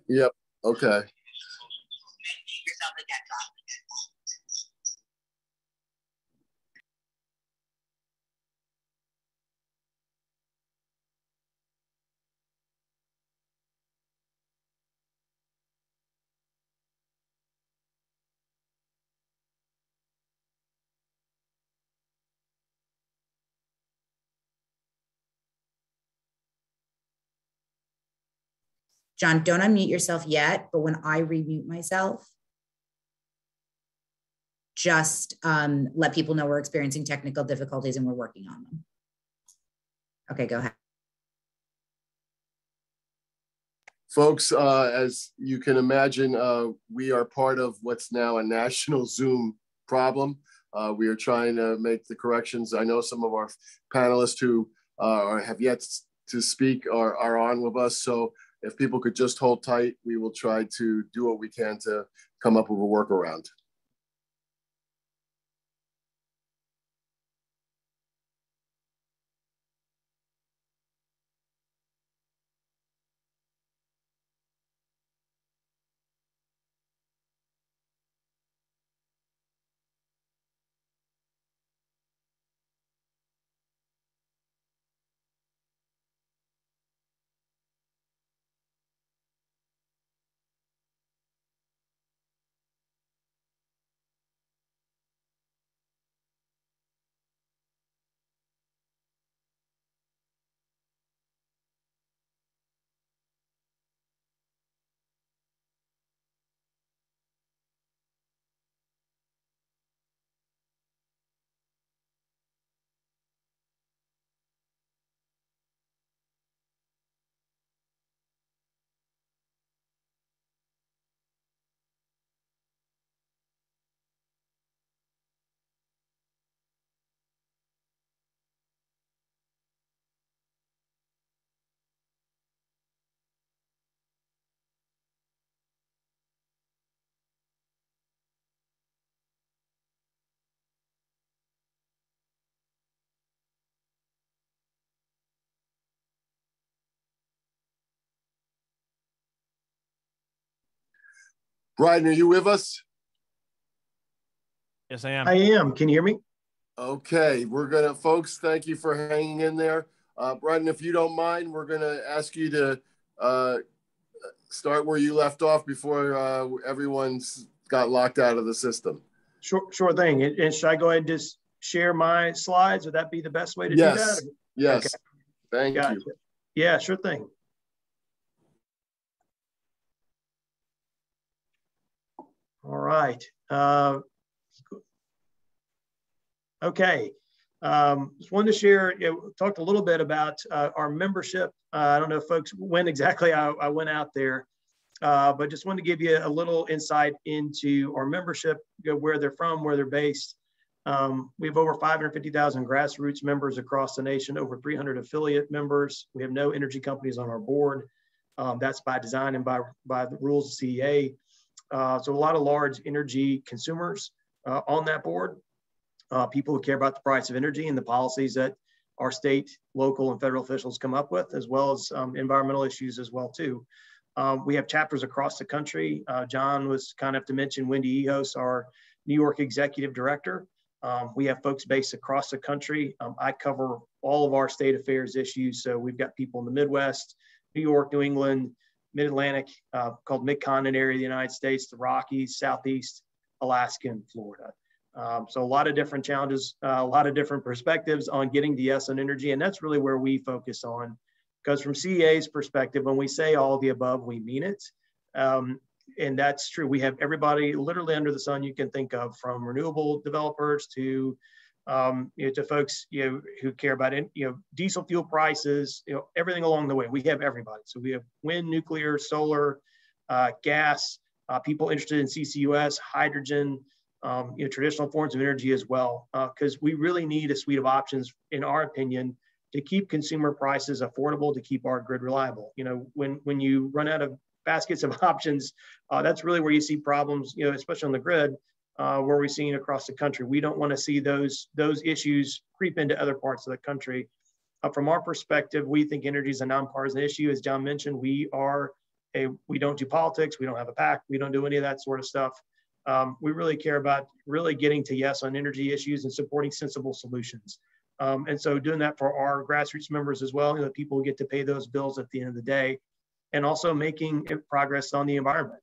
Yep. Okay. John, don't unmute yourself yet, but when I remute myself, just let people know we're experiencing technical difficulties and we're working on them. Okay, go ahead. Folks, as you can imagine, we are part of what's now a national Zoom problem. We are trying to make the corrections. I know some of our panelists who have yet to speak are on with us. So if people could just hold tight, we will try to do what we can to come up with a workaround. Brian, are you with us? Yes, I am. I am. Can you hear me? Okay, we're gonna, folks, thank you for hanging in there. Brian, if you don't mind, we're gonna ask you to start where you left off before everyone's got locked out of the system. Sure thing. And should I go ahead and just share my slides? Would that be the best way to do that? Yes. Okay. Thank you. Yeah, sure thing. All right. Okay. Just wanted to share, talked a little bit about our membership. I don't know, folks, when exactly I went out there, but just wanted to give you a little insight into our membership, where they're from, where they're based. We have over 550,000 grassroots members across the nation, over 300 affiliate members. We have no energy companies on our board. That's by design and by the rules of CEA. So a lot of large energy consumers on that board, people who care about the price of energy and the policies that our state, local, and federal officials come up with, as well as environmental issues as well too. We have chapters across the country. John was kind enough to mention Wendy Ehos, our New York Executive Director. We have folks based across the country. I cover all of our state affairs issues. So we've got people in the Midwest, New York, New England, Mid-Atlantic, called Mid-Continent area of the United States, the Rockies, Southeast, Alaska, and Florida. So a lot of different challenges, a lot of different perspectives on getting to yes on energy. And that's really where we focus on, because from CEA's perspective, when we say all of the above, we mean it. And that's true. We have everybody literally under the sun you can think of, from renewable developers to to folks who care about diesel fuel prices, everything along the way. We have everybody. So we have wind, nuclear, solar, gas, people interested in CCUS, hydrogen, traditional forms of energy as well, because we really need a suite of options, in our opinion, to keep consumer prices affordable, to keep our grid reliable. When you run out of baskets of options, that's really where you see problems, especially on the grid, where we're seeing across the country. We don't want to see those issues creep into other parts of the country. From our perspective, we think energy is a nonpartisan issue. As John mentioned, we are hey, we don't do politics, we don't have a PAC, we don't do any of that sort of stuff. We really care about really getting to yes on energy issues and supporting sensible solutions. And so doing that for our grassroots members as well, people get to pay those bills at the end of the day, and also making progress on the environment,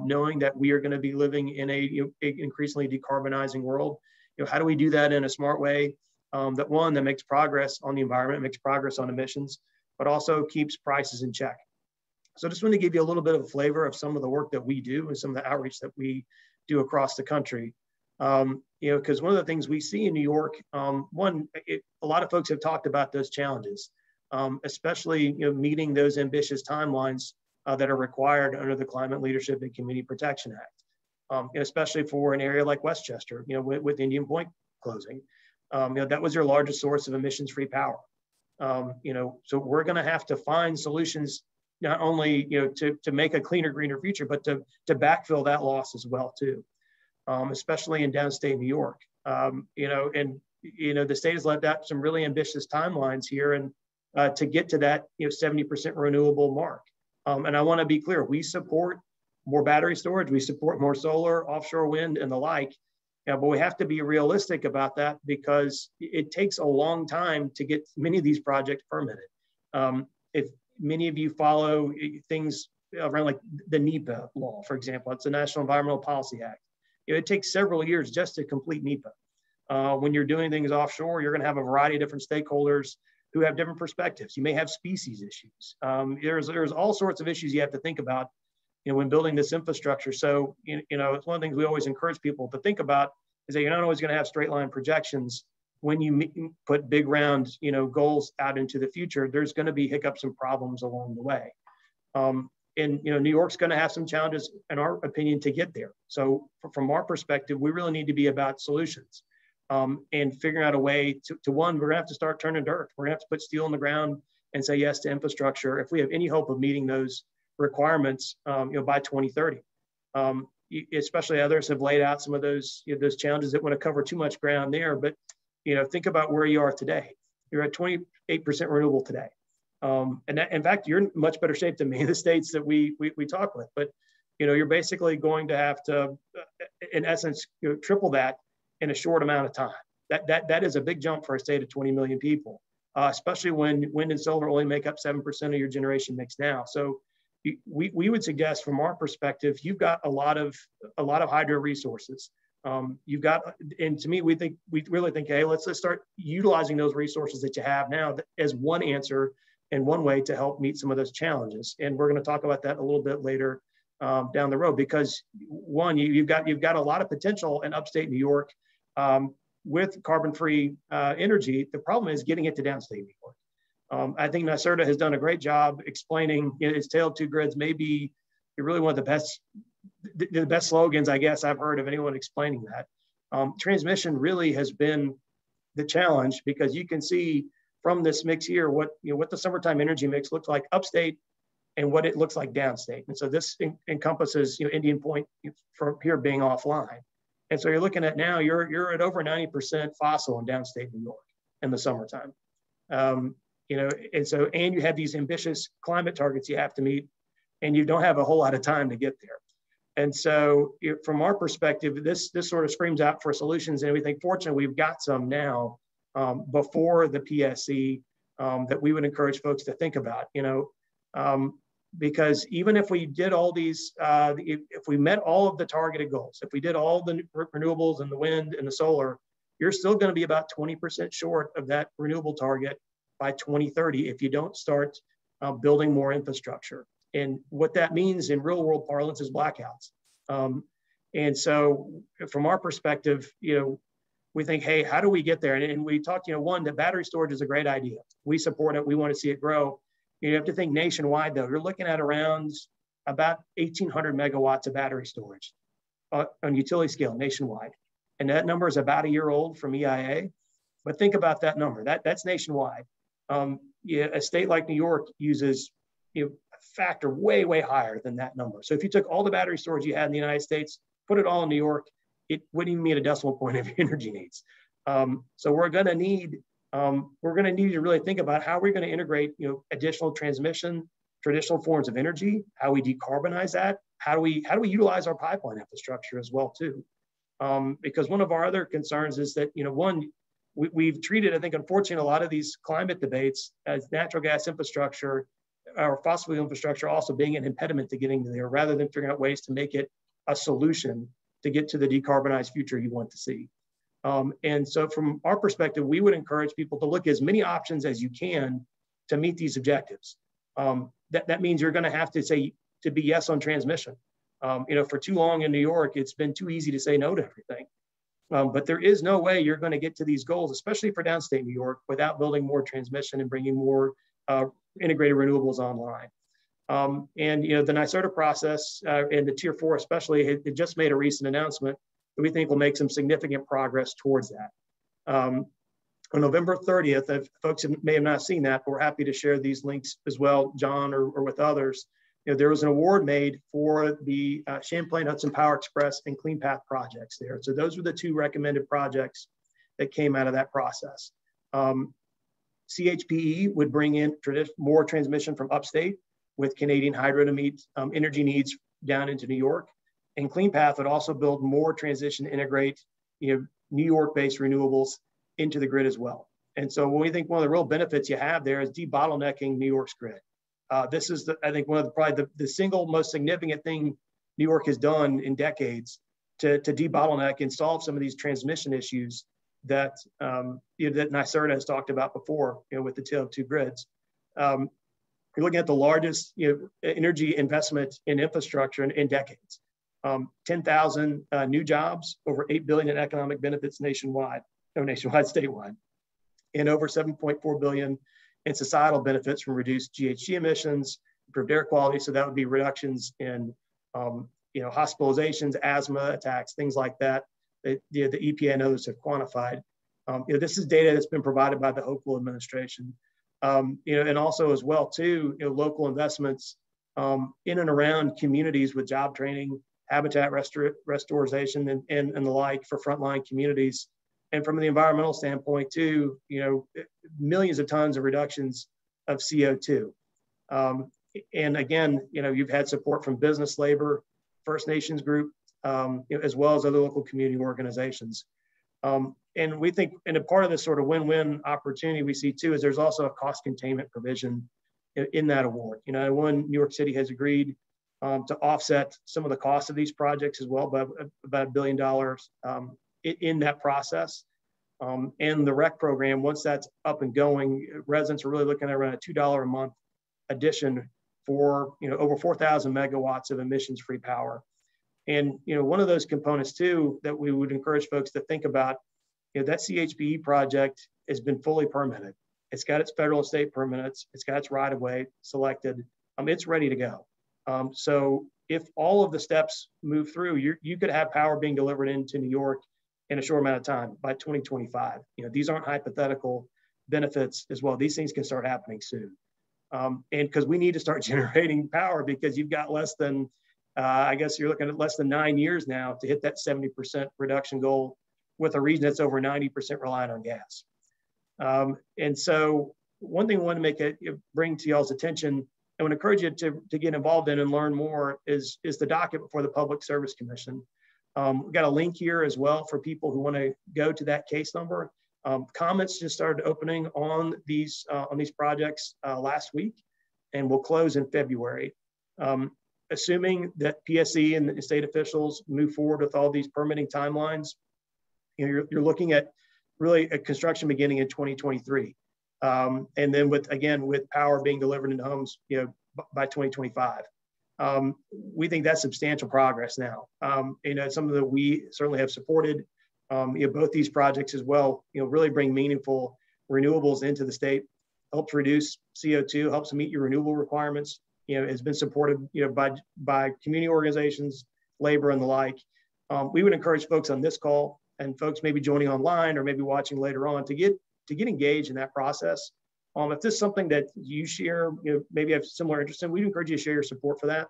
knowing that we are going to be living in a increasingly decarbonizing world. How do we do that in a smart way that makes progress on the environment, makes progress on emissions, but also keeps prices in check. So I just want to give you a little bit of a flavor of some of the work that we do and some of the outreach that we do across the country. Because one of the things we see in New York, a lot of folks have talked about those challenges, especially meeting those ambitious timelines that are required under the Climate Leadership and Community Protection Act, especially for an area like Westchester, with Indian Point closing. That was your largest source of emissions-free power. So we're going to have to find solutions not only to make a cleaner, greener future, but to backfill that loss as well too, especially in downstate New York. The state has let out some really ambitious timelines here, and to get to that 70% renewable mark. And I want to be clear: we support more battery storage, we support more solar, offshore wind, and the like. But we have to be realistic about that, because it takes a long time to get many of these projects permitted. If many of you follow things around like the NEPA law, for example, it's the National Environmental Policy Act. It takes several years just to complete NEPA. When you're doing things offshore, you're going to have a variety of different stakeholders who have different perspectives. You may have species issues. There's all sorts of issues you have to think about when building this infrastructure. So, it's one of the things we always encourage people to think about, is that you're not always going to have straight line projections. When you put big round, goals out into the future, there's going to be hiccups and problems along the way. New York's going to have some challenges, in our opinion, to get there. So from our perspective, we really need to be about solutions, and figuring out a way to one, we're going to have to start turning dirt. We're going to have to put steel in the ground and say yes to infrastructure if we have any hope of meeting those requirements, by 2030. Especially others have laid out some of those challenges that want to cover too much ground there. But think about where you are today. You're at 28% renewable today, and that, in fact, you're in much better shape than many of the states that we talk with. But you're basically going to have to, in essence, triple that in a short amount of time. That is a big jump for a state of 20 million people, especially when wind and solar only make up 7% of your generation mix now. So we would suggest, from our perspective, you've got a lot of hydro resources. You've got, and to me, we really think, hey, let's start utilizing those resources that you have now as one answer and one way to help meet some of those challenges. And we're going to talk about that a little bit later down the road, because one, you've got a lot of potential in upstate New York with carbon-free energy. The problem is getting it to downstate New York. I think NYSERDA has done a great job explaining its tale of two grids. Maybe really one of the best slogans, I guess, I've heard of anyone explaining that. Transmission really has been the challenge, because you can see from this mix here what the summertime energy mix looks like upstate and what it looks like downstate. And so this encompasses Indian Point from here being offline. And so you're looking at now you're at over 90% fossil in downstate New York in the summertime. And you have these ambitious climate targets you have to meet, and you don't have a whole lot of time to get there. And so from our perspective, this sort of screams out for solutions. And we think, fortunately, we've got some now before the PSC that we would encourage folks to think about, because even if we did all these, if we met all of the targeted goals, if we did all the renewables and the wind and the solar, you're still going to be about 20% short of that renewable target by 2030 if you don't start building more infrastructure. And what that means in real world parlance is blackouts. And so from our perspective, we think, hey, how do we get there? And we talked, one, that battery storage is a great idea. We support it. We want to see it grow. You have to think nationwide, though. You're looking at around about 1,800 megawatts of battery storage on utility scale nationwide. And that number is about a year old from EIA. But think about that number. That's nationwide. A state like New York uses a factor way, way higher than that number. So if you took all the battery storage you had in the United States, put it all in New York, it wouldn't even meet a decimal point of your energy needs. So we're going to need to really think about how we're going to integrate additional transmission traditional forms of energy, how we decarbonize that, how do we utilize our pipeline infrastructure as well too. Because one of our other concerns is that, one, we've treated, I think, unfortunately, a lot of these climate debates as natural gas infrastructure or fossil fuel infrastructure also being an impediment to getting there, rather than figuring out ways to make it a solution to get to the decarbonized future you want to see. And so from our perspective, we would encourage people to look at as many options as you can to meet these objectives. That means you're going to have to say to be yes on transmission. For too long in New York, it's been too easy to say no to everything. But there is no way you're going to get to these goals, especially for downstate New York, without building more transmission and bringing more integrated renewables online. And the NYSERDA process and the Tier 4 especially, it just made a recent announcement that we think will make some significant progress towards that. On November 30th, if folks may have not seen that, but we're happy to share these links as well, John, or with others. There was an award made for the Champlain Hudson Power Express and Clean Path projects there. So those were the two recommended projects that came out of that process. CHPE would bring in more transmission from upstate with Canadian hydro to meet energy needs down into New York. And Clean Path would also build more transition to integrate New York-based renewables into the grid as well. And so when we think one of the real benefits you have there is debottlenecking New York's grid. This is, I think, one of probably the single most significant thing New York has done in decades to debottleneck and solve some of these transmission issues that that NYSERDA has talked about before, with the tale of two grids. You're looking at the largest energy investment in infrastructure in decades. 10,000 new jobs, over $8 billion in economic benefits statewide, and over $7.4 billion in societal benefits from reduced GHG emissions, improved air quality. So that would be reductions in hospitalizations, asthma attacks, things like that. The EPA and others have quantified. This is data that's been provided by the Hochul administration. And also as well too, local investments in and around communities with job training, habitat restoration, and the like for frontline communities. And from the environmental standpoint too, millions of tons of reductions of CO2. And again, you've had support from business, labor, First Nations group, as well as other local community organizations. And we think, and a part of this sort of win-win opportunity we see too, is there's also a cost containment provision in that award. New York City has agreed to offset some of the costs of these projects as well, by about $1 billion in that process. And the REC program, once that's up and going, residents are really looking at around a $2 a month addition for over 4,000 megawatts of emissions-free power. And one of those components too that we would encourage folks to think about, that CHPE project has been fully permitted. It's got its federal and state permits. It's got its right-of-way selected. It's ready to go. So if all of the steps move through, you could have power being delivered into New York in a short amount of time by 2025. These aren't hypothetical benefits as well. These things can start happening soon. And because we need to start generating power, because you've got less than, I guess you're looking at less than 9 years now to hit that 70% reduction goal with a region that's over 90% reliant on gas. And so one thing we want to bring to y'all's attention, I would encourage you to get involved in and learn more is the docket before the Public Service Commission. We've got a link here as well for people who want to go to that case number. Comments just started opening on these projects last week, and will close in February. Assuming that PSE and the state officials move forward with all these permitting timelines, you're looking at really a construction beginning in 2023, and then with power being delivered into homes, by 2025. We think that's substantial progress now. Something that we certainly have supported. Both these projects as well, really bring meaningful renewables into the state, helps reduce CO2, helps meet your renewable requirements. Has been supported, by community organizations, labor, and the like. We would encourage folks on this call, and folks maybe joining online or maybe watching later on, to get engaged in that process. If this is something that you share, maybe have similar interest in, we'd encourage you to share your support for that,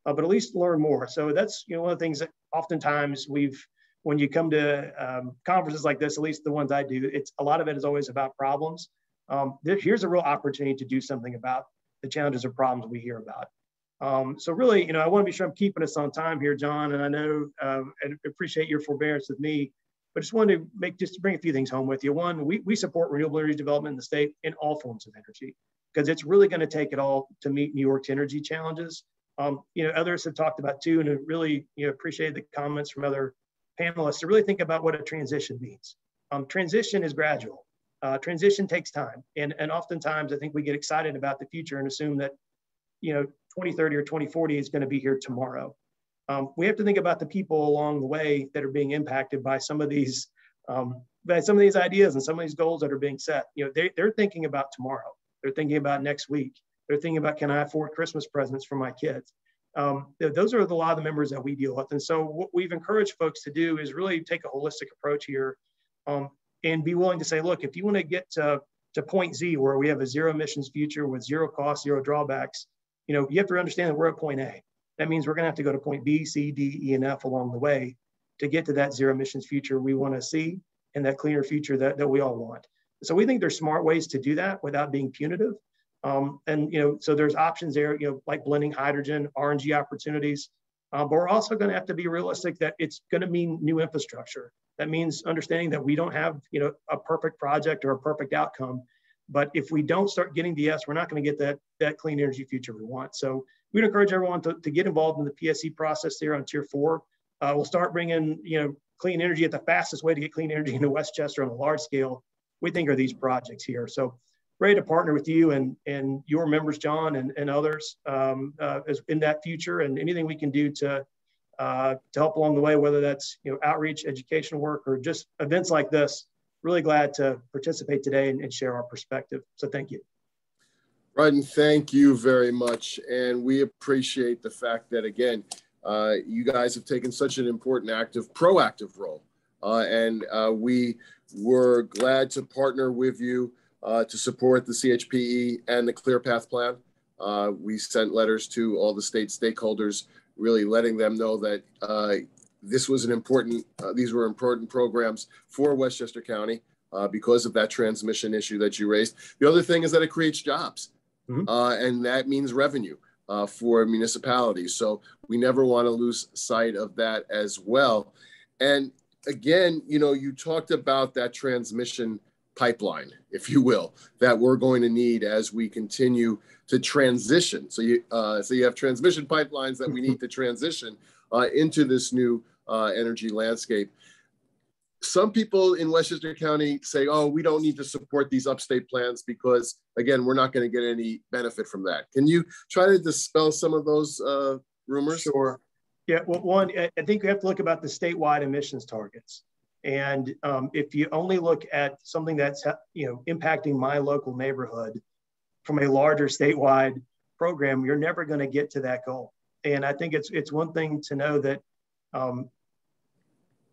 but at least learn more. So that's, one of the things that oftentimes when you come to conferences like this, at least the ones I do, a lot of it is always about problems. Here's a real opportunity to do something about the challenges or problems we hear about. So really, you know, I want to be sure I'm keeping us on time here, John, and I know and appreciate your forbearance with me, but just wanted to just bring a few things home with you. One, we support renewable energy development in the state in all forms of energy, because it's really going to take it all to meet New York's energy challenges. You know, others have talked about too, and I really, you know, appreciate the comments from other panelists to really think about what a transition means. Transition is gradual. Transition takes time, and oftentimes I think we get excited about the future and assume that, you know, 2030 or 2040 is going to be here tomorrow. We have to think about the people along the way that are being impacted by some of these ideas and some of these goals that are being set. You know, they're thinking about tomorrow. They're thinking about next week. They're thinking about, can I afford Christmas presents for my kids? Those are a lot of the members that we deal with. And so what we've encouraged folks to do is really take a holistic approach here, and be willing to say, look, if you want to get to point Z, where we have a zero emissions future with zero costs, zero drawbacks, you know, you have to understand that we're at point A. That means we're going to have to go to point B, C, D, E, and F along the way to get to that zero emissions future we want to see and that cleaner future that we all want. So we think there's smart ways to do that without being punitive. And, you know, so there's options there, you know, like blending hydrogen, RNG opportunities. But we're also going to have to be realistic that it's going to mean new infrastructure. That means understanding that we don't have, you know, a perfect project or a perfect outcome. But if we don't start getting the yes, we're not going to get that clean energy future we want. So we'd encourage everyone to get involved in the PSC process there on Tier 4. We'll start bringing, you know, clean energy. At the fastest way to get clean energy into Westchester on a large scale, we think, are these projects here. So ready to partner with you and your members, John, and others in that future, and anything we can do to help along the way, whether that's, you know, outreach, education work, or just events like this. Really glad to participate today and share our perspective. So thank you. Ryan, thank you very much. And we appreciate the fact that, again, you guys have taken such an important proactive role. And we were glad to partner with you to support the CHPE and the Clear Path Plan. We sent letters to all the state stakeholders, really letting them know that these were important programs for Westchester County because of that transmission issue that you raised. The other thing is that it creates jobs, and that means revenue for municipalities. So we never want to lose sight of that as well. And again, you know, you talked about that transmission pipeline, if you will, that we're going to need as we continue to transition. So you have transmission pipelines that we need to transition into this new energy landscape. Some people in Westchester County say, oh, we don't need to support these upstate plans because, again, we're not going to get any benefit from that. Can you try to dispel some of those rumors? Sure. Yeah, well, one, I think we have to look about the statewide emissions targets. And if you only look at something that's, you know, impacting my local neighborhood from a larger statewide program, you're never going to get to that goal. And I think it's one thing to know that,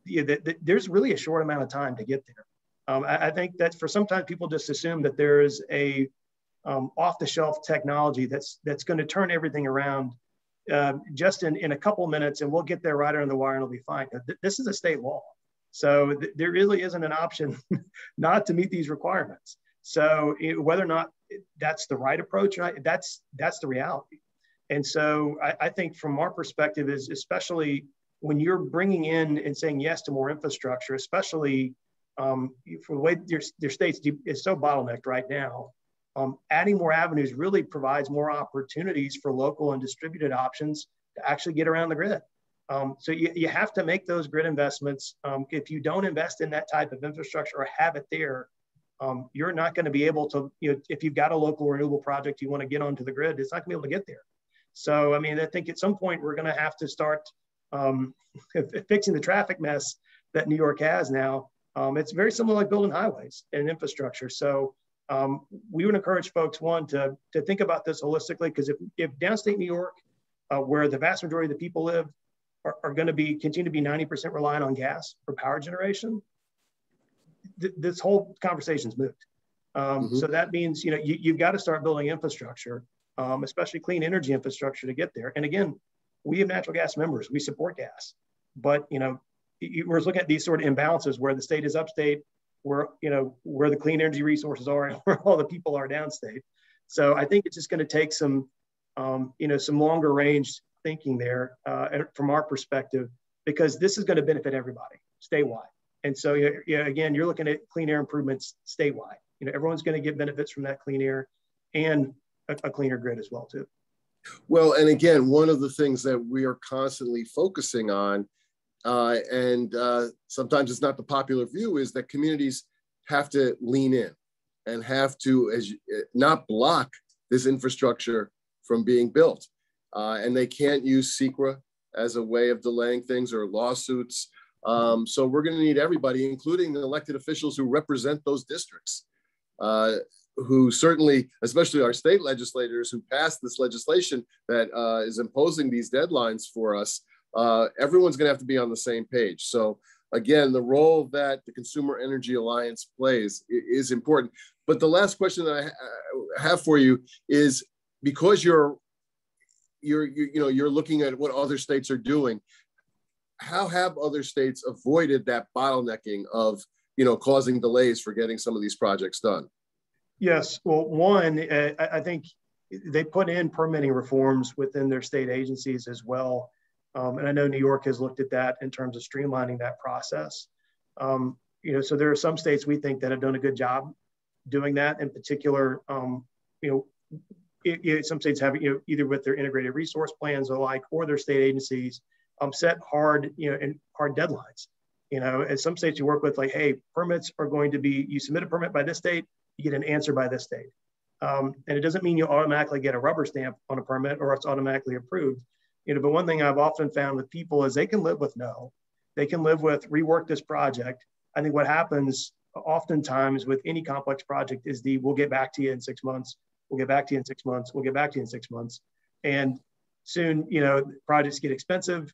that there's really a short amount of time to get there. I think that for sometimes people just assume that there is a off-the-shelf technology that's going to turn everything around just in a couple minutes, and we'll get there right under the wire and it'll be fine. This is a state law. So there really isn't an option not to meet these requirements. So whether or not that's the right approach, that's the reality. And so I think from our perspective is, especially when you're bringing in and saying yes to more infrastructure, especially for the way your state's is so bottlenecked right now, adding more avenues really provides more opportunities for local and distributed options to actually get around the grid. So you have to make those grid investments. If you don't invest in that type of infrastructure or have it there, you're not going to be able to, you know, if you've got a local renewable project you want to get onto the grid, it's not going to be able to get there. So, I mean, I think at some point we're going to have to start fixing the traffic mess that New York has now. It's very similar like building highways and infrastructure. So we would encourage folks, one, to think about this holistically, because if downstate New York, where the vast majority of the people live, are going to continue to be 90% reliant on gas for power generation, this whole conversation's moved. So that means, you know, you've got to start building infrastructure, especially clean energy infrastructure to get there. And again, we have natural gas members, we support gas, but, you know, we're looking at these sort of imbalances where the state is upstate, where, you know, where the clean energy resources are and where all the people are downstate. So I think it's just going to take some, some longer range thinking there from our perspective, because this is going to benefit everybody statewide. And so, again, you're looking at clean air improvements statewide. Everyone's going to get benefits from that clean air and a cleaner grid as well, too. Well, and again, one of the things that we are constantly focusing on, and sometimes it's not the popular view, is that communities have to lean in and have to not block this infrastructure from being built. And they can't use SECRA as a way of delaying things or lawsuits. So we're going to need everybody, including the elected officials who represent those districts, who certainly, especially our state legislators who passed this legislation that is imposing these deadlines for us. Everyone's going to have to be on the same page. So again, the role that the Consumer Energy Alliance plays is important. But the last question that I have for you is, because you're looking at what other states are doing, how have other states avoided that bottlenecking of causing delays for getting some of these projects done? Yes, well, one, I think they put in permitting reforms within their state agencies as well. And I know New York has looked at that in terms of streamlining that process. So there are some states we think that have done a good job doing that. In particular, some states have, either with their integrated resource plans or their state agencies, set hard deadlines. And some states you work with, like, hey, permits are going to be, you submit a permit by this date, you get an answer by this date. And it doesn't mean you automatically get a rubber stamp on a permit or it's automatically approved. But one thing I've often found with people is they can live with no. They can live with rework this project. I think what happens oftentimes with any complex project is we'll get back to you in 6 months. We'll get back to you in 6 months. We'll get back to you in 6 months. And soon, projects get expensive.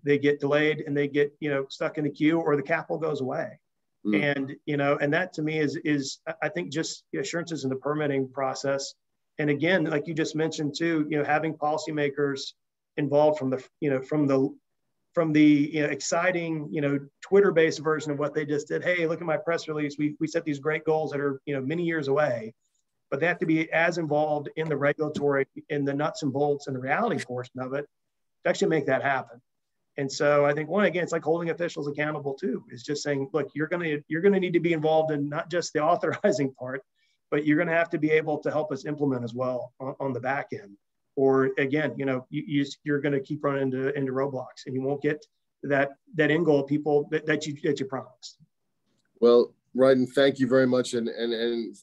They get delayed and they get, stuck in the queue, or the capital goes away. And, and that to me is I think just assurances in the permitting process. And again, like you just mentioned too, having policymakers involved from the exciting, Twitter-based version of what they just did. Hey, look at my press release. We set these great goals that are, many years away, but they have to be as involved in the regulatory, in the nuts and bolts and the reality portion of it to actually make that happen. And so I think, it's like holding officials accountable too. It's just saying, look, you're going to need to be involved in not just the authorizing part, but you're going to have to be able to help us implement as well on the back end. Or again, you're going to keep running into roadblocks, and you won't get that end goal of people that you promised. Well, Ryden, thank you very much. And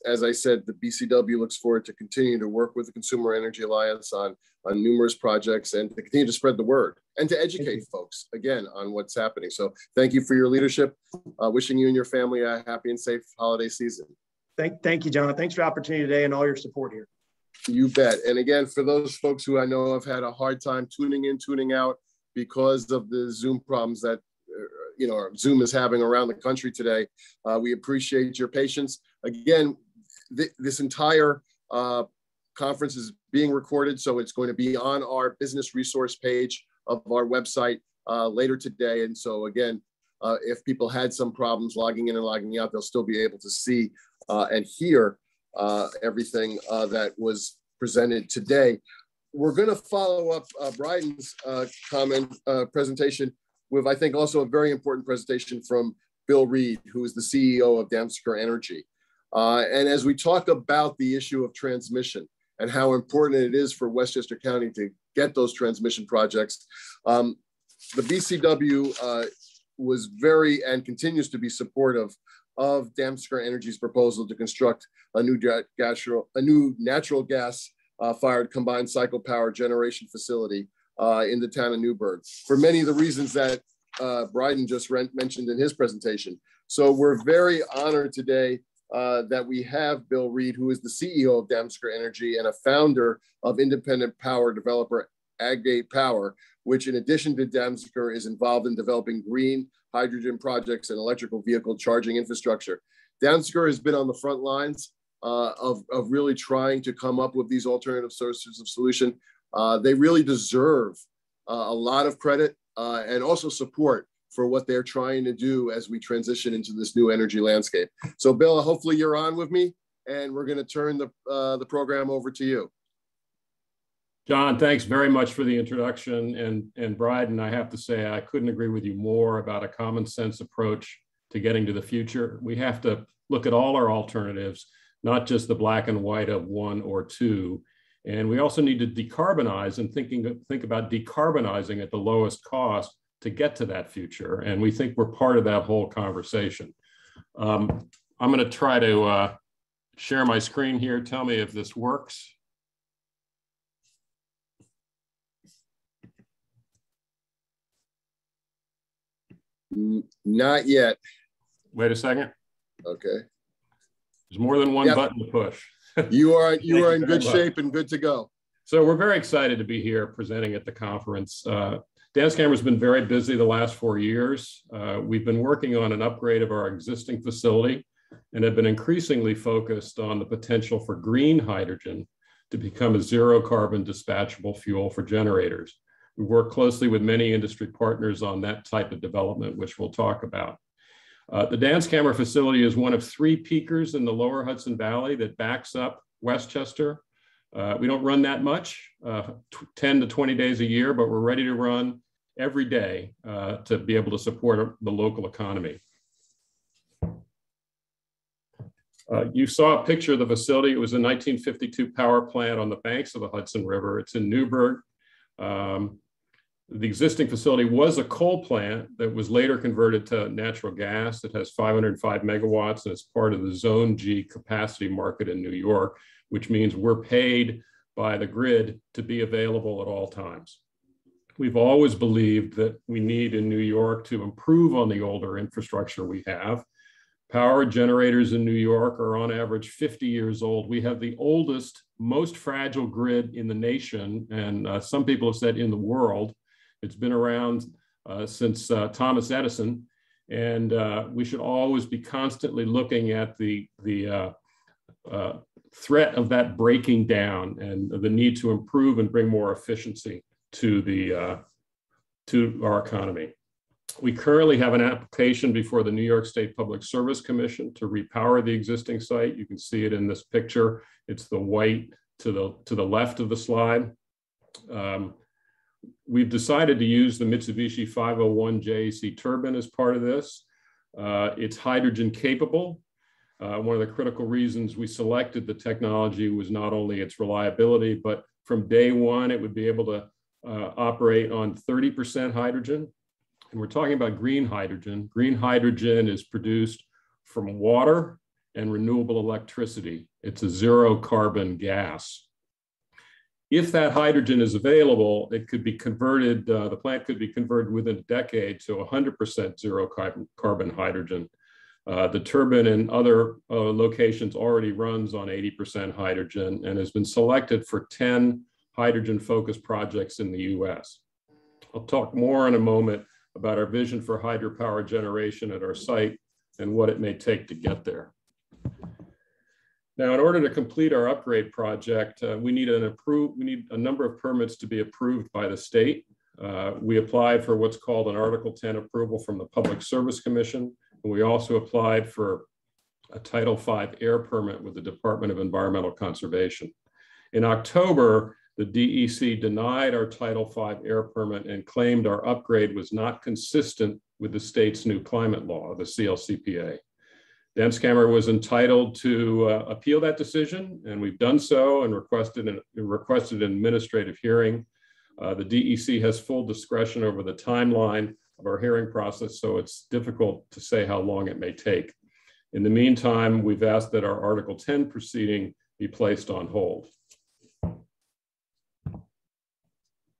as I said, the BCW looks forward to continuing to work with the Consumer Energy Alliance on numerous projects, and to continue to spread the word and to educate folks again on what's happening. So thank you for your leadership. Wishing you and your family a happy and safe holiday season. Thank you, John. Thanks for the opportunity today and all your support here. You bet. And again, for those folks who I know have had a hard time tuning in, tuning out because of the Zoom problems that Zoom is having around the country today, we appreciate your patience. Again, this entire conference is being recorded, so it's going to be on our business resource page of our website later today. And so again, if people had some problems logging in and logging out, they'll still be able to see and hear everything that was presented today. We're going to follow up Bryden's presentation with, I think, also a very important presentation from Bill Reed, who is the CEO of Damsker Energy. And as we talk about the issue of transmission and how important it is for Westchester County to get those transmission projects, the BCW was very and continues to be supportive of Damsker Energy's proposal to construct a new natural gas fired combined cycle power generation facility in the town of Newburgh, for many of the reasons that Bryden just mentioned in his presentation. So we're very honored today that we have Bill Reed, who is the CEO of Damsker Energy and a founder of independent power developer Aggate Power, which in addition to Damsker is involved in developing green hydrogen projects and electrical vehicle charging infrastructure. Damsker has been on the front lines of really trying to come up with these alternative sources of solution. They really deserve a lot of credit and also support for what they're trying to do as we transition into this new energy landscape. So Bill, hopefully you're on with me. and we're going to turn the program over to you. John, thanks very much for the introduction. And Bryden, I have to say, I couldn't agree with you more about a common sense approach to getting to the future. We have to look at all our alternatives, not just the black and white of one or two. And we also need to decarbonize and think about decarbonizing at the lowest cost to get to that future. And we think we're part of that whole conversation. I'm going to try to share my screen here. Tell me if this works. Not yet. Wait a second. Okay. There's more than one button to push. You are in good shape and good to go. So we're very excited to be here presenting at the conference. Dance Camera's been very busy the last 4 years. We've been working on an upgrade of our existing facility and have been increasingly focused on the potential for green hydrogen to become a zero carbon dispatchable fuel for generators. We work closely with many industry partners on that type of development, which we'll talk about. The Dance Camera facility is one of 3 peakers in the lower Hudson Valley that backs up Westchester. We don't run that much, 10 to 20 days a year, but we're ready to run every day to be able to support the local economy. You saw a picture of the facility. It was a 1952 power plant on the banks of the Hudson River. It's in Newburgh. The existing facility was a coal plant that was later converted to natural gas. It has 505 megawatts and it's part of the Zone G capacity market in New York, which means we're paid by the grid to be available at all times. We've always believed that we need in New York to improve on the older infrastructure we have. Power generators in New York are on average 50 years old. We have the oldest, most fragile grid in the nation, and some people have said in the world. It's been around since Thomas Edison, and we should always be constantly looking at the threat of that breaking down and the need to improve and bring more efficiency to our economy. We currently have an application before the New York State Public Service Commission to repower the existing site. You can see it in this picture. It's the white to the left of the slide. We've decided to use the Mitsubishi 501 JAC turbine as part of this. It's hydrogen capable. One of the critical reasons we selected the technology was not only its reliability, but from day one, it would be able to operate on 30% hydrogen. And we're talking about green hydrogen. Green hydrogen is produced from water and renewable electricity. It's a zero carbon gas. If that hydrogen is available, it could be converted, the plant could be converted within a decade to 100% zero carbon hydrogen. The turbine in other locations already runs on 80% hydrogen and has been selected for 10 hydrogen-focused projects in the US. I'll talk more in a moment about our vision for hydropower generation at our site and what it may take to get there. Now, in order to complete our upgrade project, we need a number of permits to be approved by the state. We applied for what's called an Article 10 approval from the Public Service Commission, and we also applied for a Title V air permit with the Department of Environmental Conservation. In October, the DEC denied our Title V air permit and claimed our upgrade was not consistent with the state's new climate law, the CLCPA. Dance Camera was entitled to appeal that decision, and we've done so and requested an administrative hearing. The DEC has full discretion over the timeline of our hearing process, so it's difficult to say how long it may take. In the meantime, we've asked that our Article 10 proceeding be placed on hold.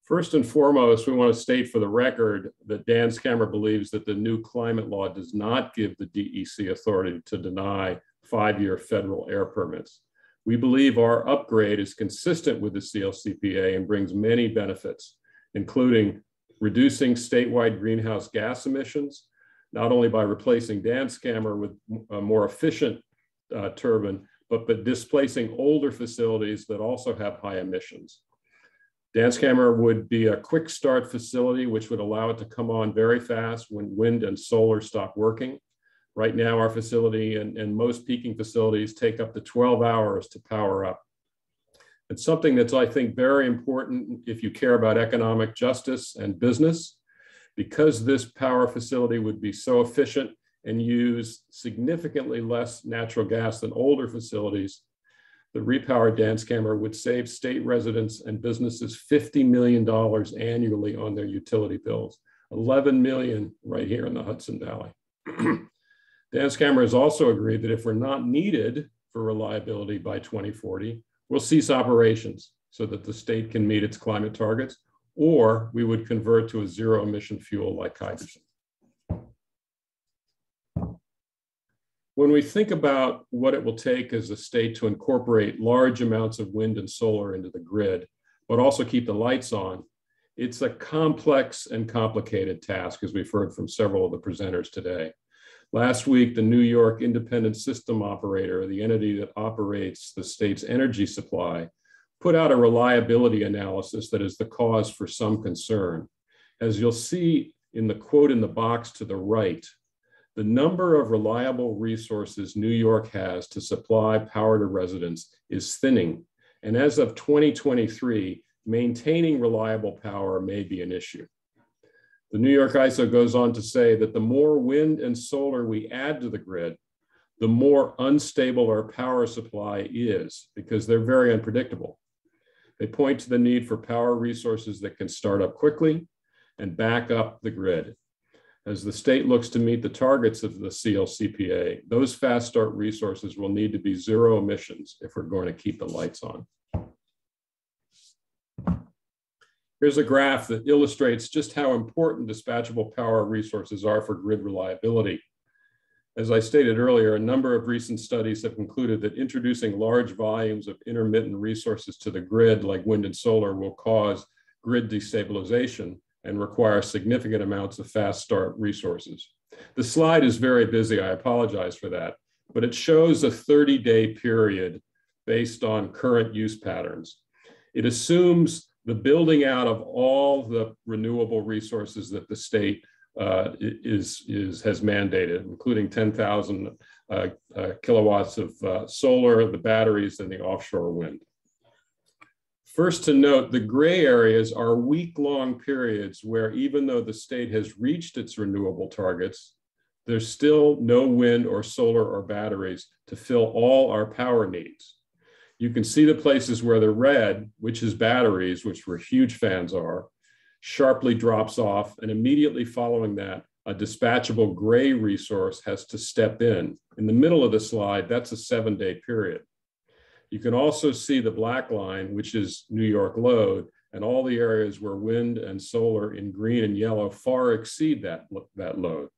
First and foremost, we want to state for the record that Dance Camera believes that the new climate law does not give the DEC authority to deny 5-year federal air permits. We believe our upgrade is consistent with the CLCPA and brings many benefits, including reducing statewide greenhouse gas emissions, not only by replacing Dance Camera with a more efficient turbine, but displacing older facilities that also have high emissions. Dance Camera would be a quick start facility, which would allow it to come on very fast when wind and solar stop working. Right now, our facility and most peaking facilities take up to 12 hours to power up. It's something that's, I think, very important if you care about economic justice and business, because this power facility would be so efficient and use significantly less natural gas than older facilities. The repowered dance camera would save state residents and businesses $50 million annually on their utility bills, 11 million right here in the Hudson Valley. Dance camera has also agreed that if we're not needed for reliability by 2040, we'll cease operations so that the state can meet its climate targets, or we would convert to a zero emission fuel like hydrogen. When we think about what it will take as a state to incorporate large amounts of wind and solar into the grid, but also keep the lights on, it's a complex and complicated task, as we've heard from several of the presenters today. Last week, the New York Independent System Operator, the entity that operates the state's energy supply, put out a reliability analysis that is the cause for some concern. As you'll see in the quote in the box to the right, the number of reliable resources New York has to supply power to residents is thinning. And as of 2023, maintaining reliable power may be an issue. The New York ISO goes on to say that the more wind and solar we add to the grid, the more unstable our power supply is, because they're very unpredictable. They point to the need for power resources that can start up quickly and back up the grid. As the state looks to meet the targets of the CLCPA, those fast start resources will need to be zero emissions if we're going to keep the lights on. Here's a graph that illustrates just how important dispatchable power resources are for grid reliability. As I stated earlier, a number of recent studies have concluded that introducing large volumes of intermittent resources to the grid, like wind and solar, will cause grid destabilization and require significant amounts of fast start resources. The slide is very busy, I apologize for that, but it shows a 30-day period based on current use patterns. It assumes the building out of all the renewable resources that the state has mandated, including 10,000 kilowatts of solar, the batteries, and the offshore wind. First to note, the gray areas are week-long periods where, even though the state has reached its renewable targets, there's still no wind or solar or batteries to fill all our power needs. You can see the places where the red, which is batteries, which we're huge fans are, sharply drops off, and immediately following that, a dispatchable gray resource has to step in. In the middle of the slide, that's a 7-day period. You can also see the black line, which is New York load, and all the areas where wind and solar in green and yellow far exceed that load.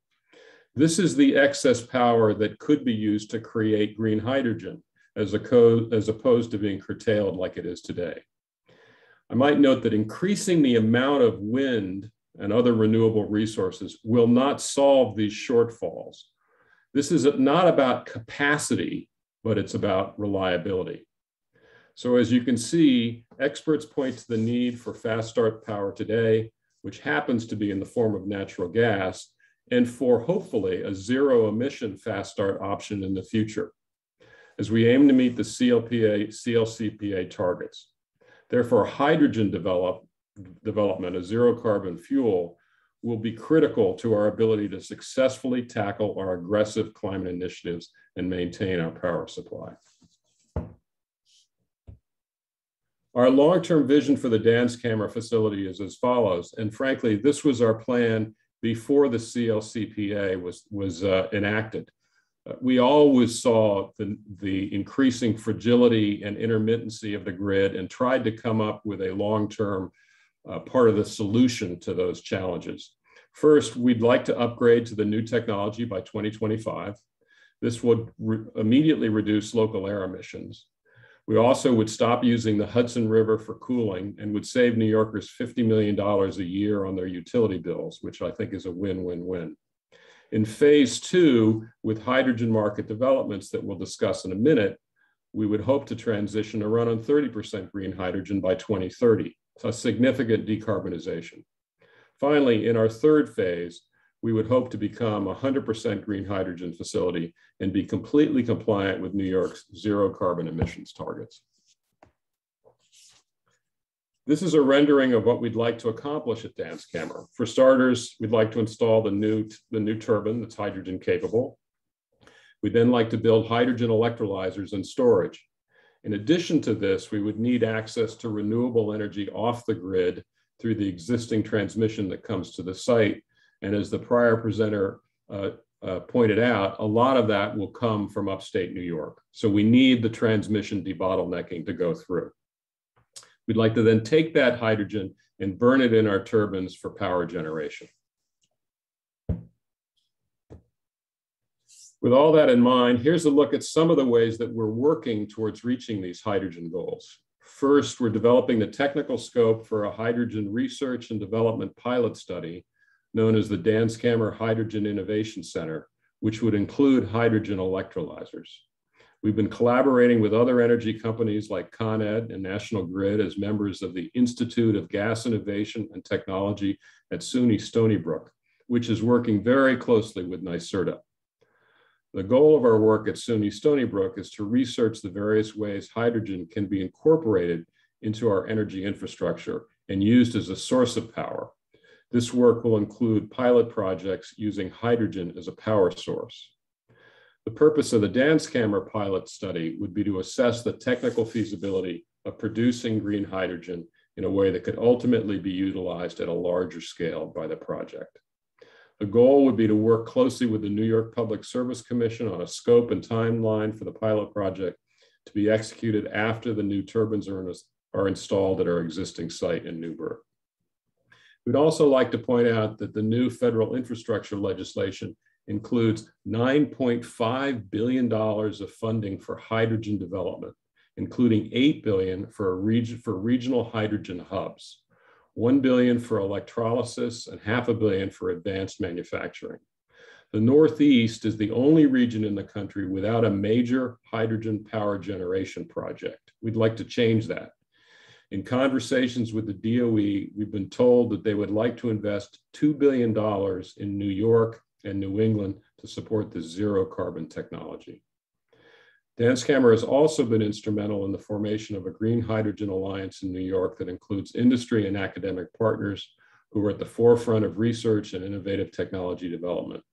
This is the excess power that could be used to create green hydrogen, as opposed to being curtailed like it is today. I might note that increasing the amount of wind and other renewable resources will not solve these shortfalls. This is not about capacity, but it's about reliability. So as you can see, experts point to the need for fast start power today, which happens to be in the form of natural gas, and for hopefully a zero emission fast start option in the future, as we aim to meet the CLCPA targets. Therefore, hydrogen development, a zero carbon fuel, will be critical to our ability to successfully tackle our aggressive climate initiatives and maintain our power supply. Our long-term vision for the dance camera facility is as follows, and frankly, this was our plan before the CLCPA was enacted. We always saw the increasing fragility and intermittency of the grid and tried to come up with a long-term part of the solution to those challenges. First, we'd like to upgrade to the new technology by 2025. This would immediately reduce local air emissions. We also would stop using the Hudson River for cooling and would save New Yorkers $50 million a year on their utility bills, which I think is a win-win-win. In phase 2, with hydrogen market developments that we'll discuss in a minute, we would hope to transition to run on 30% green hydrogen by 2030, so a significant decarbonization. Finally, in our third phase, we would hope to become a 100% green hydrogen facility and be completely compliant with New York's zero carbon emissions targets. This is a rendering of what we'd like to accomplish at Danskamer. For starters, we'd like to install the new turbine that's hydrogen capable. We'd then like to build hydrogen electrolyzers and storage. In addition to this, we would need access to renewable energy off the grid through the existing transmission that comes to the site. And as the prior presenter pointed out, a lot of that will come from upstate New York. So we need the transmission debottlenecking to go through. We'd like to then take that hydrogen and burn it in our turbines for power generation. With all that in mind, here's a look at some of the ways that we're working towards reaching these hydrogen goals. First, we're developing the technical scope for a hydrogen research and development pilot study known as the Danskamer Hydrogen Innovation Center, which would include hydrogen electrolyzers. We've been collaborating with other energy companies like Con Ed and National Grid as members of the Institute of Gas Innovation and Technology at SUNY Stony Brook, which is working very closely with NYSERDA. The goal of our work at SUNY Stony Brook is to research the various ways hydrogen can be incorporated into our energy infrastructure and used as a source of power. This work will include pilot projects using hydrogen as a power source. The purpose of the Danskamer pilot study would be to assess the technical feasibility of producing green hydrogen in a way that could ultimately be utilized at a larger scale by the project. The goal would be to work closely with the New York Public Service Commission on a scope and timeline for the pilot project to be executed after the new turbines are installed at our existing site in Newburgh. We'd also like to point out that the new federal infrastructure legislation includes $9.5 billion of funding for hydrogen development, including $8 billion for regional hydrogen hubs, $1 billion for electrolysis, and $500 million for advanced manufacturing. The Northeast is the only region in the country without a major hydrogen power generation project. We'd like to change that. In conversations with the DOE, we've been told that they would like to invest $2 billion in New York and New England to support the zero carbon technology. Danskamer has also been instrumental in the formation of a green hydrogen alliance in New York that includes industry and academic partners who are at the forefront of research and innovative technology development.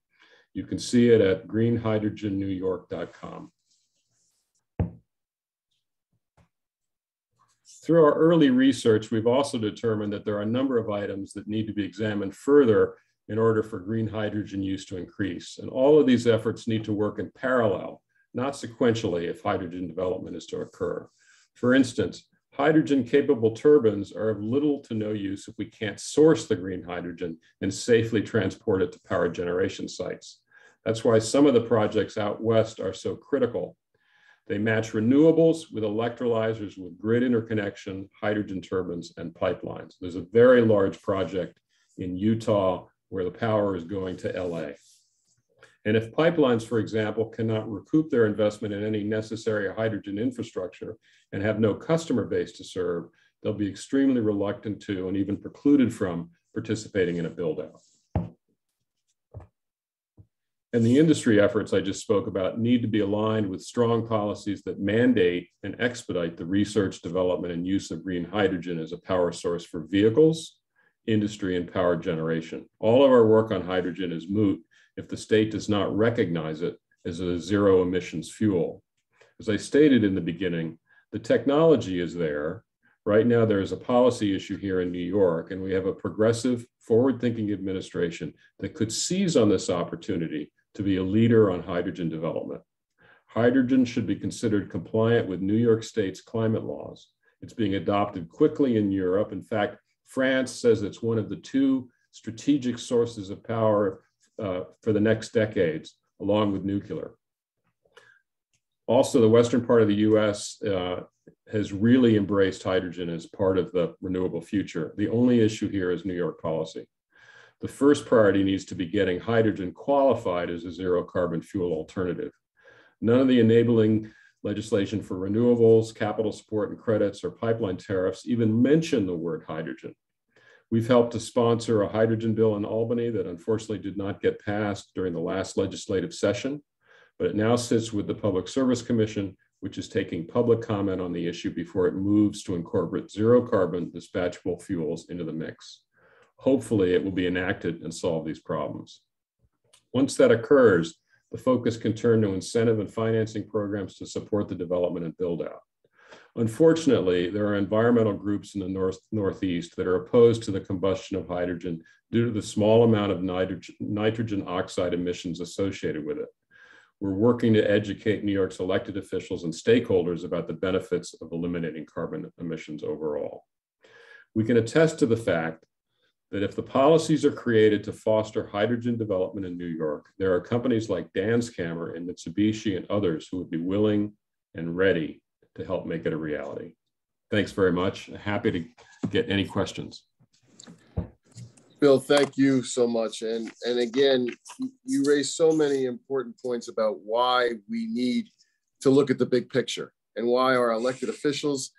You can see it at greenhydrogennewyork.com. Through our early research, we've also determined that there are a number of items that need to be examined further in order for green hydrogen use to increase. And all of these efforts need to work in parallel, not sequentially, if hydrogen development is to occur. For instance, hydrogen-capable turbines are of little to no use if we can't source the green hydrogen and safely transport it to power generation sites. That's why some of the projects out west are so critical. They match renewables with electrolyzers with grid interconnection, hydrogen turbines, and pipelines. There's a very large project in Utah where the power is going to LA. And if pipelines, for example, cannot recoup their investment in any necessary hydrogen infrastructure and have no customer base to serve, they'll be extremely reluctant to and even precluded from participating in a build-out. And the industry efforts I just spoke about need to be aligned with strong policies that mandate and expedite the research, development, and use of green hydrogen as a power source for vehicles, industry, and power generation. All of our work on hydrogen is moot if the state does not recognize it as a zero emissions fuel. As I stated in the beginning, the technology is there. Right now, there is a policy issue here in New York, and we have a progressive, forward-thinking administration that could seize on this opportunity to be a leader on hydrogen development. Hydrogen should be considered compliant with New York State's climate laws. It's being adopted quickly in Europe. In fact, France says it's one of the 2 strategic sources of power for the next decades, along with nuclear. Also, the western part of the US has really embraced hydrogen as part of the renewable future. The only issue here is New York policy. The first priority needs to be getting hydrogen qualified as a zero carbon fuel alternative. None of the enabling legislation for renewables, capital support and credits, or pipeline tariffs even mention the word hydrogen. We've helped to sponsor a hydrogen bill in Albany that unfortunately did not get passed during the last legislative session, but it now sits with the Public Service Commission, which is taking public comment on the issue before it moves to incorporate zero carbon dispatchable fuels into the mix. Hopefully it will be enacted and solve these problems. Once that occurs, the focus can turn to incentive and financing programs to support the development and build out. Unfortunately, there are environmental groups in the Northeast that are opposed to the combustion of hydrogen due to the small amount of nitrogen oxide emissions associated with it. We're working to educate New York's elected officials and stakeholders about the benefits of eliminating carbon emissions overall. We can attest to the fact that if the policies are created to foster hydrogen development in New York, there are companies like Danskammer and Mitsubishi and others who would be willing and ready to help make it a reality. Thanks very much. Happy to get any questions. Bill, thank you so much. And again, you raised so many important points about why we need to look at the big picture and why our elected officials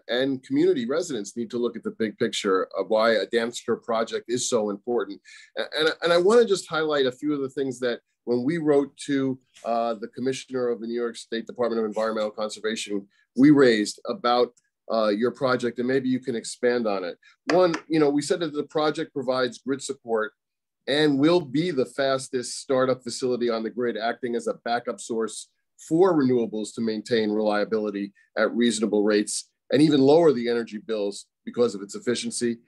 and community residents need to look at the big picture of why a Dansker project is so important. And I want to just highlight a few of the things that when we wrote to the commissioner of the New York State Department of Environmental Conservation, we raised about your project, and maybe you can expand on it. One, we said that the project provides grid support and will be the fastest startup facility on the grid, acting as a backup source for renewables to maintain reliability at reasonable rates and even lower the energy bills because of its efficiency,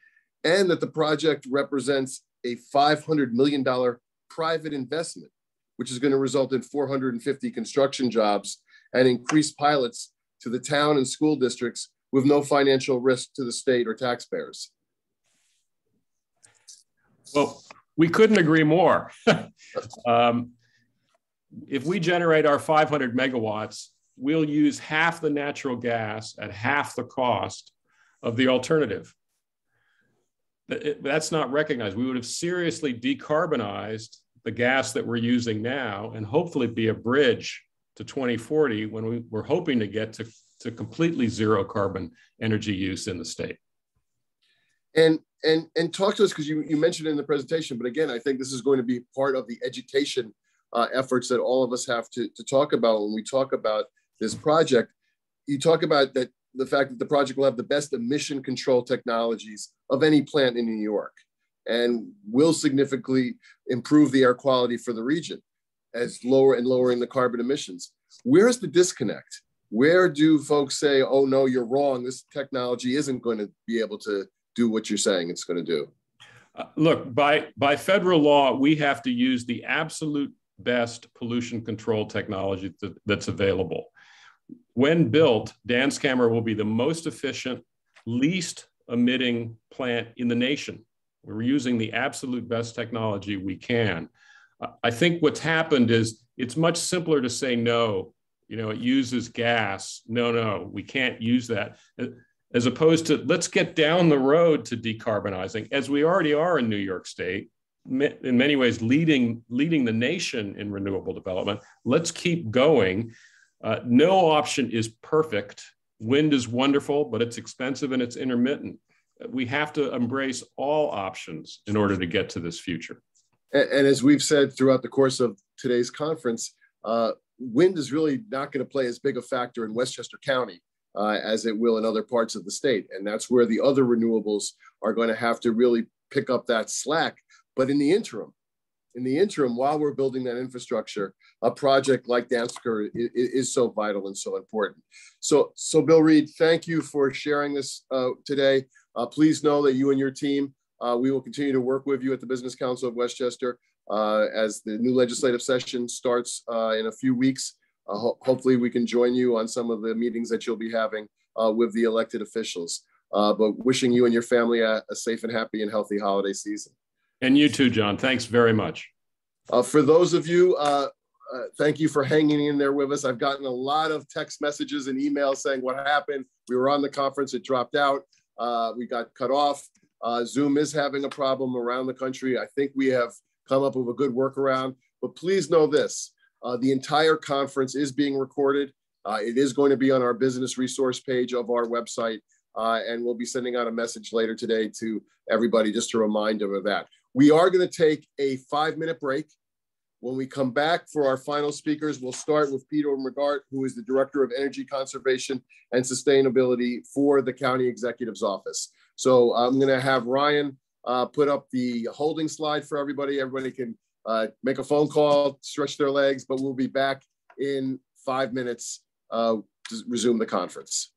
and that the project represents a $500 million private investment, which is going to result in 450 construction jobs and increase pilots to the town and school districts with no financial risk to the state or taxpayers. Well, we couldn't agree more. If we generate our 500 megawatts, we'll use half the natural gas at half the cost of the alternative. That's not recognized. We would have seriously decarbonized the gas that we're using now and hopefully be a bridge to 2040 when we're hoping to get to completely zero carbon energy use in the state. And talk to us, because you mentioned it in the presentation, but again, I think this is going to be part of the education efforts that all of us have to talk about when we talk about this project. You talk about that the fact that the project will have the best emission control technologies of any plant in New York and will significantly improve the air quality for the region as lowering the carbon emissions. Where's the disconnect? Where do folks say, oh no, you're wrong, this technology isn't going to be able to do what you're saying it's going to do? Look, by federal law, we have to use the absolute best pollution control technology that's available. When built, Danskammer will be the most efficient, least emitting plant in the nation. We're using the absolute best technology we can. I think what's happened is it's much simpler to say no. It uses gas. No, we can't use that. As opposed to let's get down the road to decarbonizing, as we already are in New York State, in many ways leading the nation in renewable development. Let's keep going. No option is perfect. Wind is wonderful, but it's expensive and it's intermittent. We have to embrace all options in order to get to this future. And as we've said throughout the course of today's conference, wind is really not going to play as big a factor in Westchester County as it will in other parts of the state. And that's where the other renewables are going to have to really pick up that slack. But in the interim, while we're building that infrastructure, a project like Dansker is so vital and so important. So Bill Reed, thank you for sharing this today. Please know that you and your team, we will continue to work with you at the Business Council of Westchester as the new legislative session starts in a few weeks. Hopefully we can join you on some of the meetings that you'll be having with the elected officials. But wishing you and your family a safe and happy and healthy holiday season. And you too, John. Thanks very much. For those of you, thank you for hanging in there with us. I've gotten a lot of text messages and emails saying what happened. We were on the conference, it dropped out. We got cut off. Zoom is having a problem around the country. I think we have come up with a good workaround, but please know this, the entire conference is being recorded. It is going to be on our business resource page of our website. and we'll be sending out a message later today to everybody just to remind them of that. We are going to take a 5-minute break. When we come back for our final speakers, we'll start with Peter McGart, who is the Director of Energy Conservation and Sustainability for the County Executive's Office. So I'm going to have Ryan put up the holding slide for everybody. Everybody can make a phone call, stretch their legs, but we'll be back in 5 minutes to resume the conference.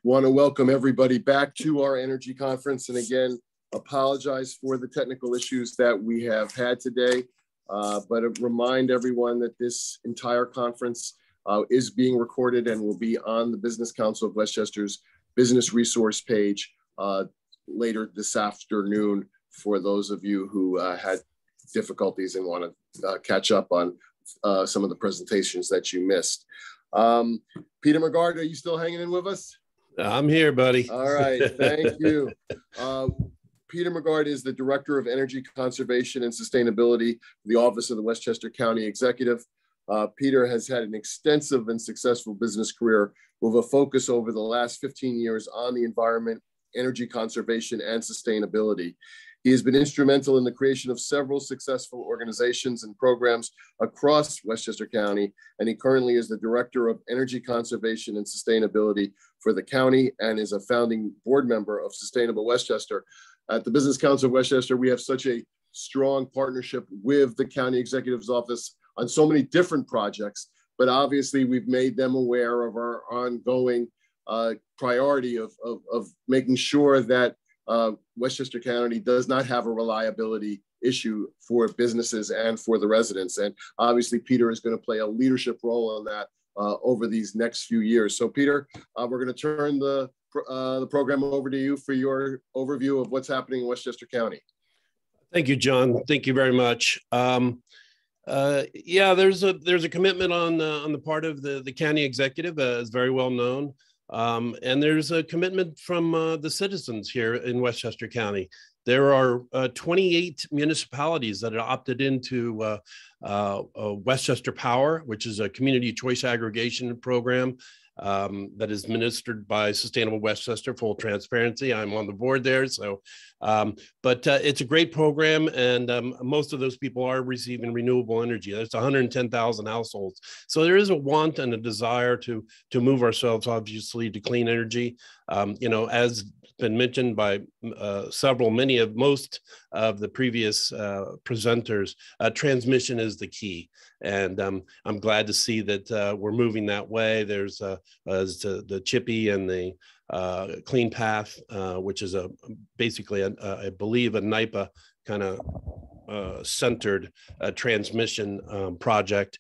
want to welcome everybody back to our energy conference. And again, apologize for the technical issues that we have had today, but remind everyone that this entire conference is being recorded and will be on the Business Council of Westchester's business resource page later this afternoon for those of you who had difficulties and want to catch up on some of the presentations that you missed. Peter McGart, are you still hanging in with us? I'm here, buddy. All right, thank you. Peter McGart is the Director of Energy Conservation and Sustainability for the Office of the Westchester County Executive. Peter has had an extensive and successful business career with a focus over the last 15 years on the environment, energy conservation, and sustainability. He has been instrumental in the creation of several successful organizations and programs across Westchester County, and he currently is the Director of Energy Conservation and Sustainability for the county and is a founding board member of Sustainable Westchester. At the Business Council of Westchester, we have such a strong partnership with the County Executive's Office on so many different projects, but obviously we've made them aware of our ongoing priority of making sure that Westchester County does not have a reliability issue for businesses and for the residents. And obviously Peter is going to play a leadership role on that over these next few years. So Peter, we're going to turn the program over to you for your overview of what's happening in Westchester County. Thank you, John. Thank you very much. Yeah, there's a commitment on the part of the county executive, as very well known. And there's a commitment from the citizens here in Westchester County. There are 28 municipalities that have opted into Westchester Power, which is a community choice aggregation program that is administered by Sustainable Westchester. Full transparency, I'm on the board there. So, but it's a great program, and most of those people are receiving renewable energy. That's 110,000 households. So there is a want and a desire to move ourselves, obviously, to clean energy. You know, as been mentioned by most of the previous presenters, transmission is the key. And I'm glad to see that we're moving that way. There's the Chippy and the Clean Path, which is basically, I believe, a NYPA kind of centered transmission project.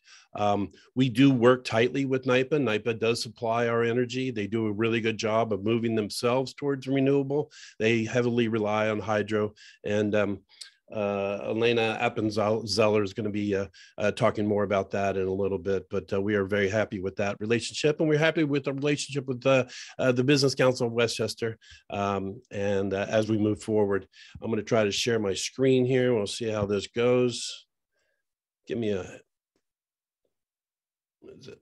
We do work tightly with NYPA. NYPA does supply our energy. They do a really good job of moving themselves towards renewable. They heavily rely on hydro, and Elena Appenzeller is going to be talking more about that in a little bit, but we are very happy with that relationship, and we're happy with the relationship with the Business Council of Westchester. And as we move forward, I'm going to try to share my screen here. We'll see how this goes. Give me a, what is it?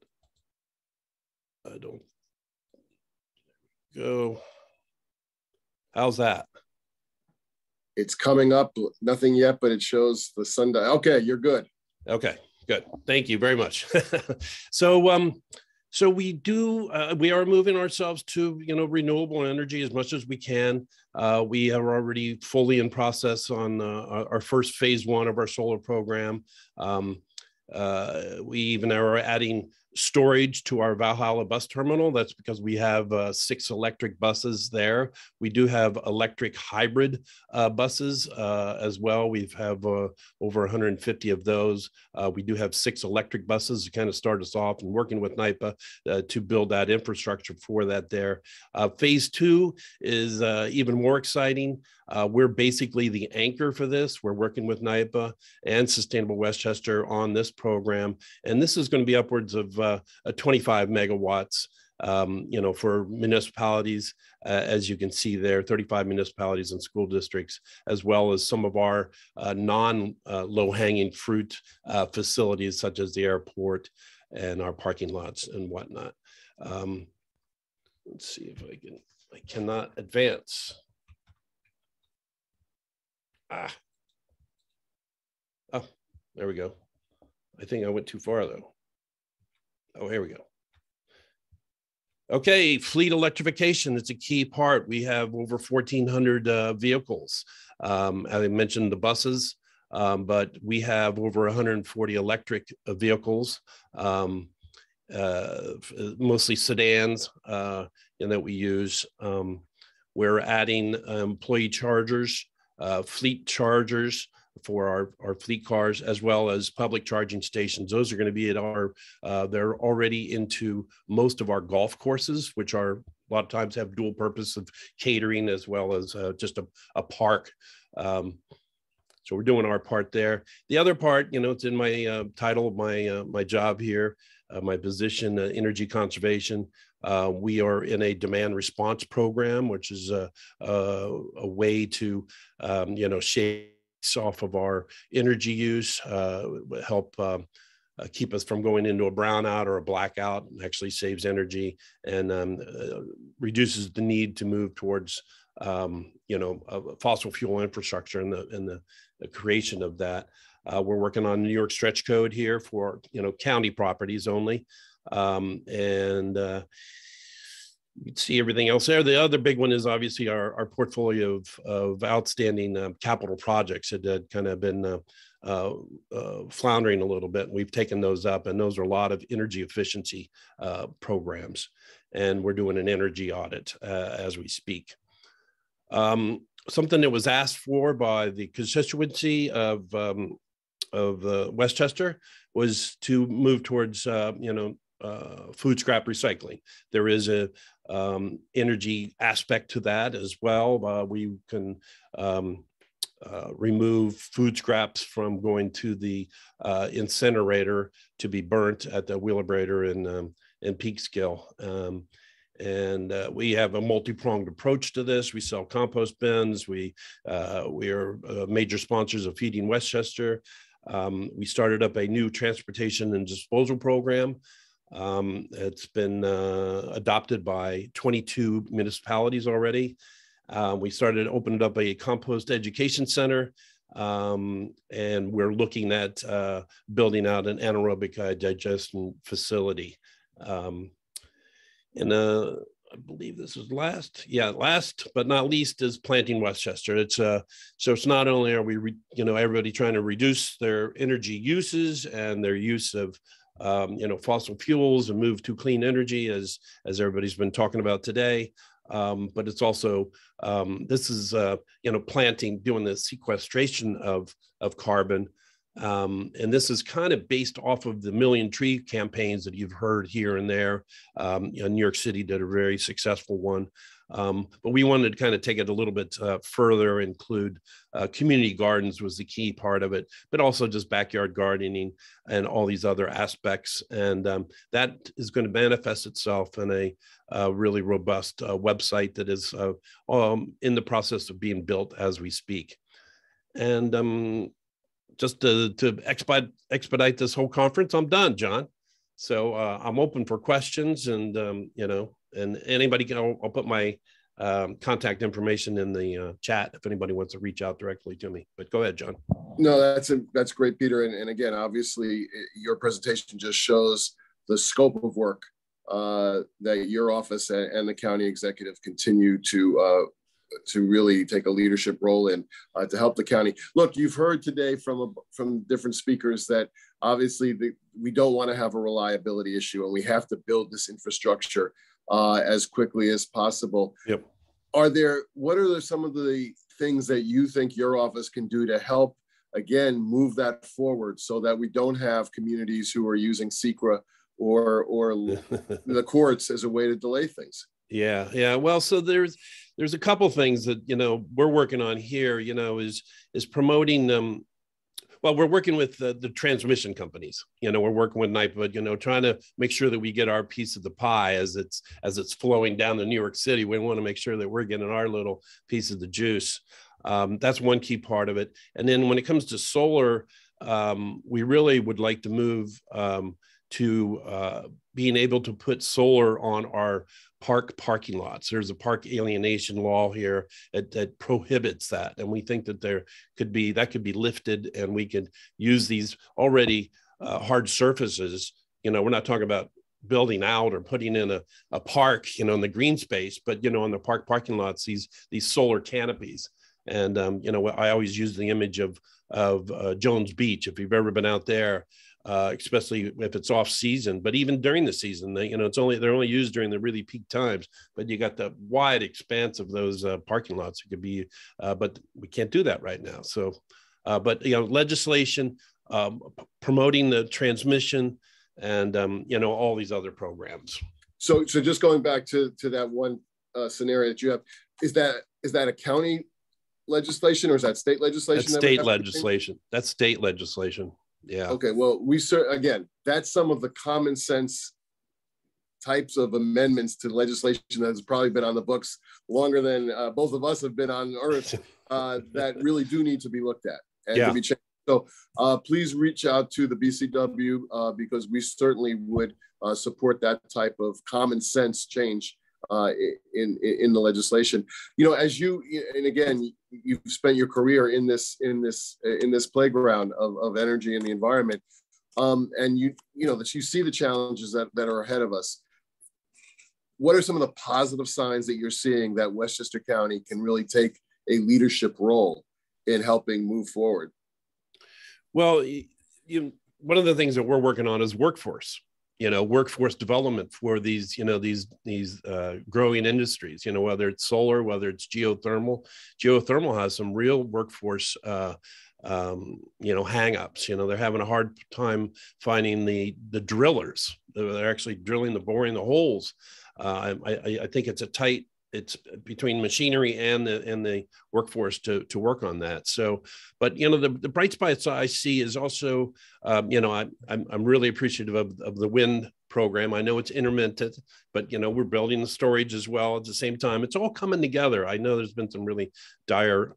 I don't go. How's that? It's coming up, nothing yet, but it shows the sundial. Okay, you're good. Okay, good. Thank you very much. So, so we are moving ourselves to, renewable energy as much as we can. We are already fully in process on our first phase 1 of our solar program. We even are adding storage to our Valhalla bus terminal. That's because we have 6 electric buses there. We do have electric hybrid buses as well. We have over 150 of those. We do have 6 electric buses to kind of start us off, and working with NYPA to build that infrastructure for that there. Phase 2 is even more exciting. We're basically the anchor for this. We're working with NYPA and Sustainable Westchester on this program, and this is going to be upwards of 25 megawatts, for municipalities, as you can see there, 35 municipalities and school districts, as well as some of our non-low-hanging fruit facilities, such as the airport and our parking lots and whatnot. Let's see if I cannot advance. Oh, there we go. I think I went too far though. Oh, here we go. Okay, fleet electrification, it's a key part. We have over 1,400 vehicles. I mentioned the buses, but we have over 140 electric vehicles, mostly sedans, that we use. We're adding employee chargers, fleet chargers for our fleet cars, as well as public charging stations. Those are going to be at our, they're already into most of our golf courses, which are a lot of times have dual purpose of catering as well as just a park. So we're doing our part there. The other part, it's in my title of my job here, my position, energy conservation. We are in a demand response program, which is a way to, shake off of our energy use, help keep us from going into a brownout or a blackout, and actually saves energy and reduces the need to move towards, fossil fuel infrastructure and the creation of that. We're working on New York stretch code here for, county properties only. You can see everything else there. The other big one is obviously our portfolio of outstanding capital projects that had kind of been floundering a little bit. We've taken those up, and those are a lot of energy efficiency programs. And we're doing an energy audit as we speak. Something that was asked for by the constituency of Westchester was to move towards, food scrap recycling. There is a energy aspect to that as well. We can remove food scraps from going to the incinerator to be burnt at the Wheelabrator in Peekskill. And we have a multi-pronged approach to this. We sell compost bins. We are major sponsors of Feeding Westchester. We started up a new transportation and disposal program. It's been adopted by 22 municipalities already. We opened up a compost education center, and we're looking at building out an anaerobic digestion facility. I believe this is last but not least is Planting Westchester. So it's not only are we, everybody trying to reduce their energy uses and their use of, fossil fuels and move to clean energy as everybody's been talking about today. But it's also, this is, planting, doing the sequestration of carbon. And this is kind of based off of the Million Tree campaigns that you've heard here and there. New York City did a very successful one. But we wanted to kind of take it a little bit further, include community gardens was the key part of it, but also just backyard gardening and all these other aspects. And that is going to manifest itself in a really robust website that is in the process of being built as we speak. And just to expedite this whole conference, I'm done, John. So I'm open for questions, and and anybody can. I'll put my contact information in the chat if anybody wants to reach out directly to me. But go ahead, John. No, that's great, Peter. And again, obviously, your presentation just shows the scope of work that your office and the county executive continue to really take a leadership role in to help the county. Look, you've heard today from different speakers that obviously we don't want to have a reliability issue, and we have to build this infrastructure as quickly as possible. Yep. What are some of the things that you think your office can do to help, again, move that forward so that we don't have communities who are using SECRA or the courts as a way to delay things? Yeah. Well, so there's a couple things that, we're working on here, is promoting well, we're working with the transmission companies, we're working with NYPA, trying to make sure that we get our piece of the pie as it's flowing down to New York City. We want to make sure that we're getting our little piece of the juice. That's one key part of it. And then when it comes to solar, we really would like to move to being able to put solar on our parking lots. There's a park alienation law here that prohibits that. And we think that that could be lifted, and we could use these already hard surfaces. We're not talking about building out or putting in a park, in the green space, but, on the parking lots, these solar canopies. And, I always use the image of Jones Beach. If you've ever been out there, especially if it's off season. But even during the season, they're only used during the really peak times. But you got the wide expanse of those parking lots. It could be, but we can't do that right now. So, but legislation promoting the transmission and all these other programs. So just going back to that one scenario that you have, is that a county legislation or is that state legislation? That's state legislation. That's state legislation. Yeah. Okay. Well, again, that's some of the common sense types of amendments to legislation that has probably been on the books longer than both of us have been on Earth that really do need to be looked at and to be changed. So please reach out to the BCW because we certainly would support that type of common sense change in the legislation. As and again, you've spent your career in this playground of energy and the environment, and that you see the challenges that are ahead of us. What are some of the positive signs that you're seeing that Westchester County can really take a leadership role in helping move forward? Well, one of the things that we're working on is workforce development for these growing industries, whether it's solar, whether it's geothermal. Geothermal has some real workforce, hang-ups. They're having a hard time finding the drillers. They're actually drilling, boring the holes. I think it's between machinery and the workforce to work on that. So, but the bright spots I see is also, I'm really appreciative of the wind program. I know it's intermittent, but we're building the storage as well at the same time. It's all coming together. I know there's been some really dire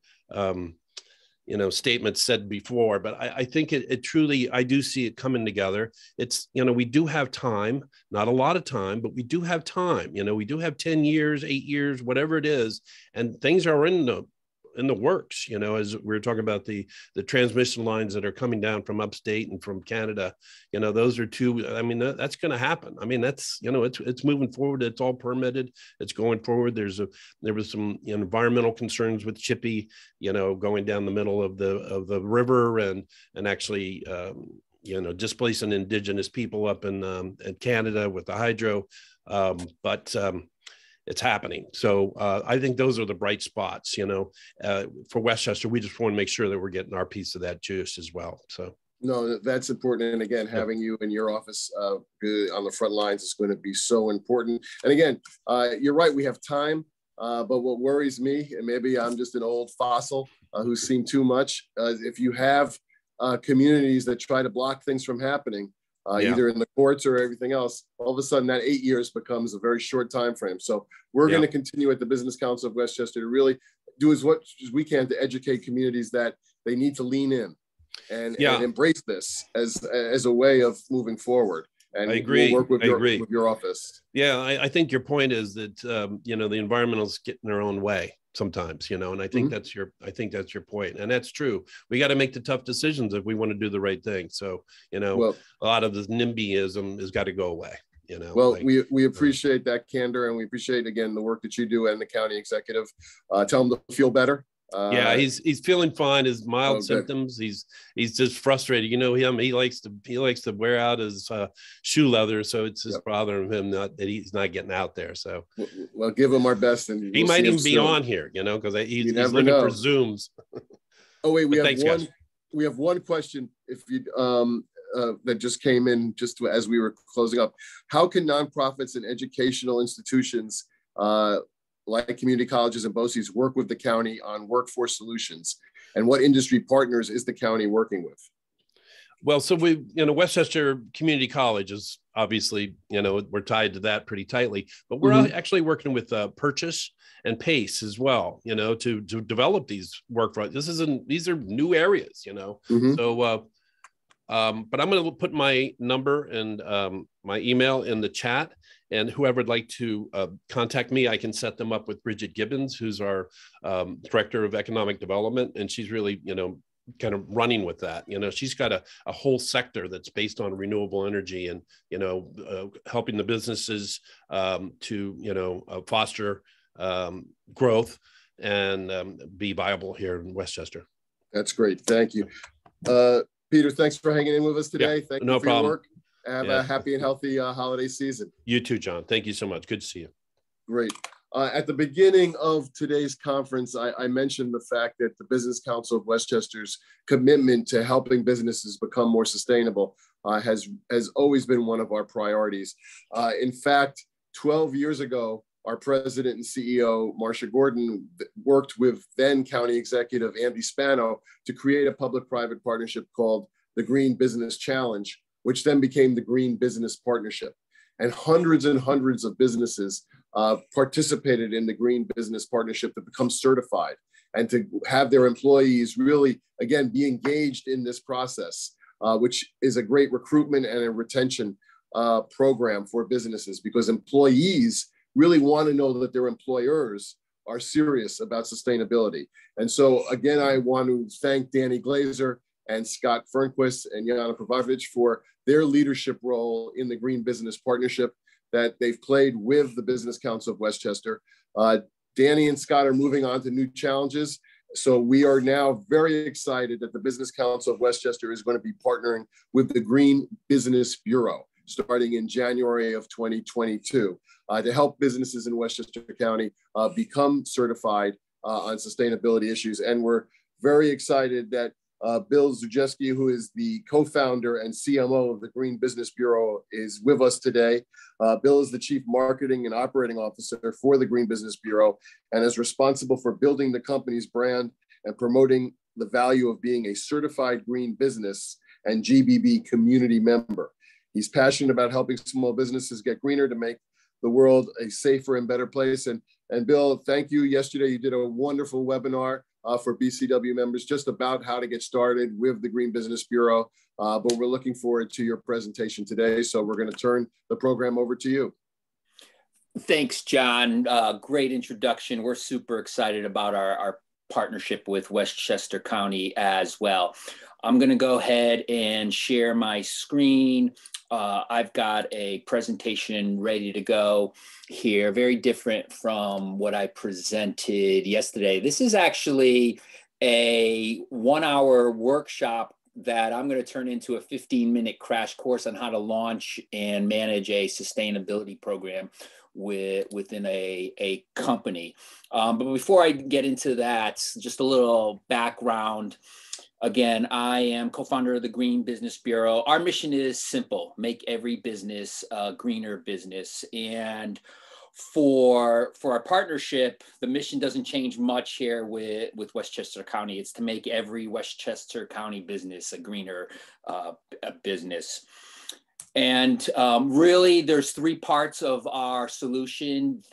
statements said before, but I think it truly, I do see it coming together. It's, we do have time, not a lot of time, but we do have time. We do have 10 years, 8 years, whatever it is. And things are in the works, as we were talking about the transmission lines that are coming down from upstate and from Canada, those are two, that's going to happen. That's, it's moving forward. It's all permitted. It's going forward. There was some environmental concerns with Chippy, going down the middle of the river and actually, displacing indigenous people up in Canada with the hydro. But it's happening. So I think those are the bright spots, for Westchester. We just want to make sure that we're getting our piece of that juice as well. So. No, that's important. And again, having you in your office on the front lines is going to be so important. And again, you're right, we have time, but what worries me, and maybe I'm just an old fossil who's seen too much, if you have communities that try to block things from happening, either in the courts or everything else, all of a sudden that 8 years becomes a very short time frame. So we're going to continue at the Business Council of Westchester to really do as much as we can to educate communities that they need to lean in and embrace this as a way of moving forward. And I agree. We'll work with your office. Yeah, I think your point is that the environmentalists get in their own way sometimes, and I think that's your point, and that's true. We got to make the tough decisions if we want to do the right thing. So a lot of this NIMBYism has got to go away. Well, we appreciate that candor, and we appreciate again the work that you do and the county executive. Tell him to feel better. He's feeling fine. His mild symptoms. He's just frustrated. He likes to wear out his shoe leather, so it's just bothering him that he's not getting out there. So well, give him our best, and he might even be on here. Because he's looking for Zooms. Oh wait, we have one question. If you that just came in just as we were closing up. How can nonprofits and educational institutions like community colleges and BOCES work with the county on workforce solutions? And what industry partners is the county working with? Well, so Westchester Community College is obviously, we're tied to that pretty tightly, but we're actually working with Purchase and Pace as well, to develop these workforce. These are new areas, So, but I'm going to put my number and my email in the chat, and whoever would like to contact me, I can set them up with Bridget Gibbons, who's our Director of Economic Development. And she's really, kind of running with that. She's got a whole sector that's based on renewable energy and, helping the businesses to, foster growth and be viable here in Westchester. That's great. Thank you. Peter, thanks for hanging in with us today. Yeah, Thank no you for problem. your work. Have Yeah. a happy and healthy holiday season. You too, John. Thank you so much. Good to see you. Great. At the beginning of today's conference, I mentioned the fact that the Business Council of Westchester's commitment to helping businesses become more sustainable has always been one of our priorities. In fact, 12 years ago, our president and CEO, Marcia Gordon, worked with then County Executive Andy Spano to create a public-private partnership called the Green Business Challenge, which then became the Green Business Partnership. And hundreds of businesses participated in the Green Business Partnership to become certified and to have their employees really, again, be engaged in this process, which is a great recruitment and a retention program for businesses, because employees really want to know that their employers are serious about sustainability. And so again, I want to thank Danny Glazer and Scott Fernquist and Yana Pavlovich for their leadership role in the Green Business Partnership that they've played with the Business Council of Westchester. Danny and Scott are moving on to new challenges. So we are now very excited that the Business Council of Westchester is going to be partnering with the Green Business Bureau starting in January of 2022 to help businesses in Westchester County become certified on sustainability issues. And we're very excited that Bill Zujeski, who is the co-founder and CMO of the Green Business Bureau, is with us today. Bill is the Chief Marketing and Operating Officer for the Green Business Bureau and is responsible for building the company's brand and promoting the value of being a certified green business and GBB community member. He's passionate about helping small businesses get greener to make the world a safer and better place. And Bill, thank you. Yesterday, you did a wonderful webinar for BCW members just about how to get started with the Green Business Bureau. But we're looking forward to your presentation today. So we're going to turn the program over to you. Thanks, John. Great introduction. We're super excited about our partnership with Westchester County as well. I'm going to go ahead and share my screen. I've got a presentation ready to go here, very different from what I presented yesterday. This is actually a 1-hour workshop that I'm going to turn into a 15-minute crash course on how to launch and manage a sustainability program within a company. But before I get into that, just a little background. Again, I am co-founder of the Green Business Bureau. Our mission is simple: make every business a greener business. And for our partnership, the mission doesn't change much here with Westchester County. It's to make every Westchester County business a greener business. And really, there's 3 parts of our solution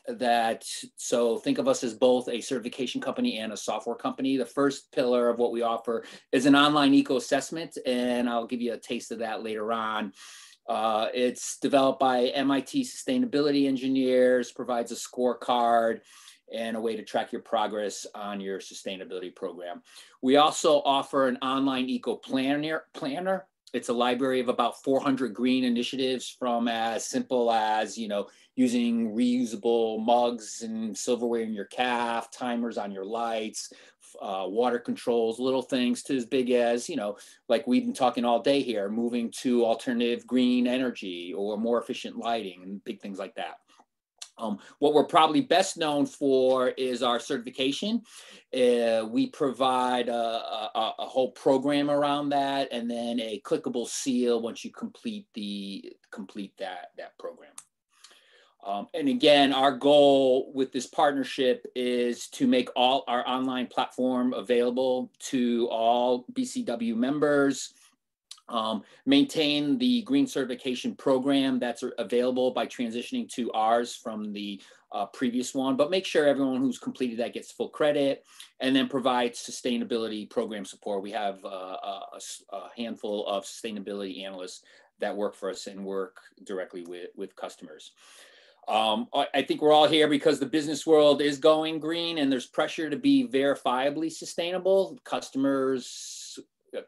so think of us as both a certification company and a software company. The first pillar of what we offer is an online eco-assessment, and I'll give you a taste of that later on. It's developed by MIT sustainability engineers, provides a scorecard and a way to track your progress on your sustainability program. We also offer an online eco planner. It's a library of about 400 green initiatives, from as simple as, using reusable mugs and silverware in your caf, timers on your lights, water controls, little things, to as big as, like we've been talking all day here, moving to alternative green energy or more efficient lighting and big things like that. What we're probably best known for is our certification. We provide a whole program around that, and then a clickable seal once you complete that program. And again, our goal with this partnership is to make all our online platform available to all BCW members. Maintain the green certification program that's available by transitioning to ours from the previous one, but make sure everyone who's completed that gets full credit, and then provide sustainability program support. We have a handful of sustainability analysts that work for us and work directly with customers. I think we're all here because the business world is going green, and there's pressure to be verifiably sustainable. Customers,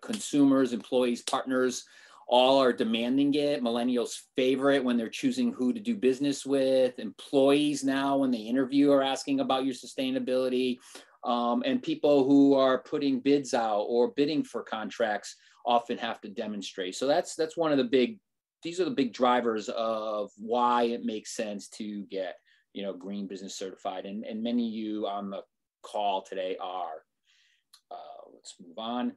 consumers, employees, partners, all are demanding it. Millennials favor it when they're choosing who to do business with. Employees now, when they interview, are asking about your sustainability. And people who are putting bids out or bidding for contracts often have to demonstrate. So that's one of the big, these are the big drivers of why it makes sense to get, you know, Green Business Certified. And many of you on the call today are. Let's move on.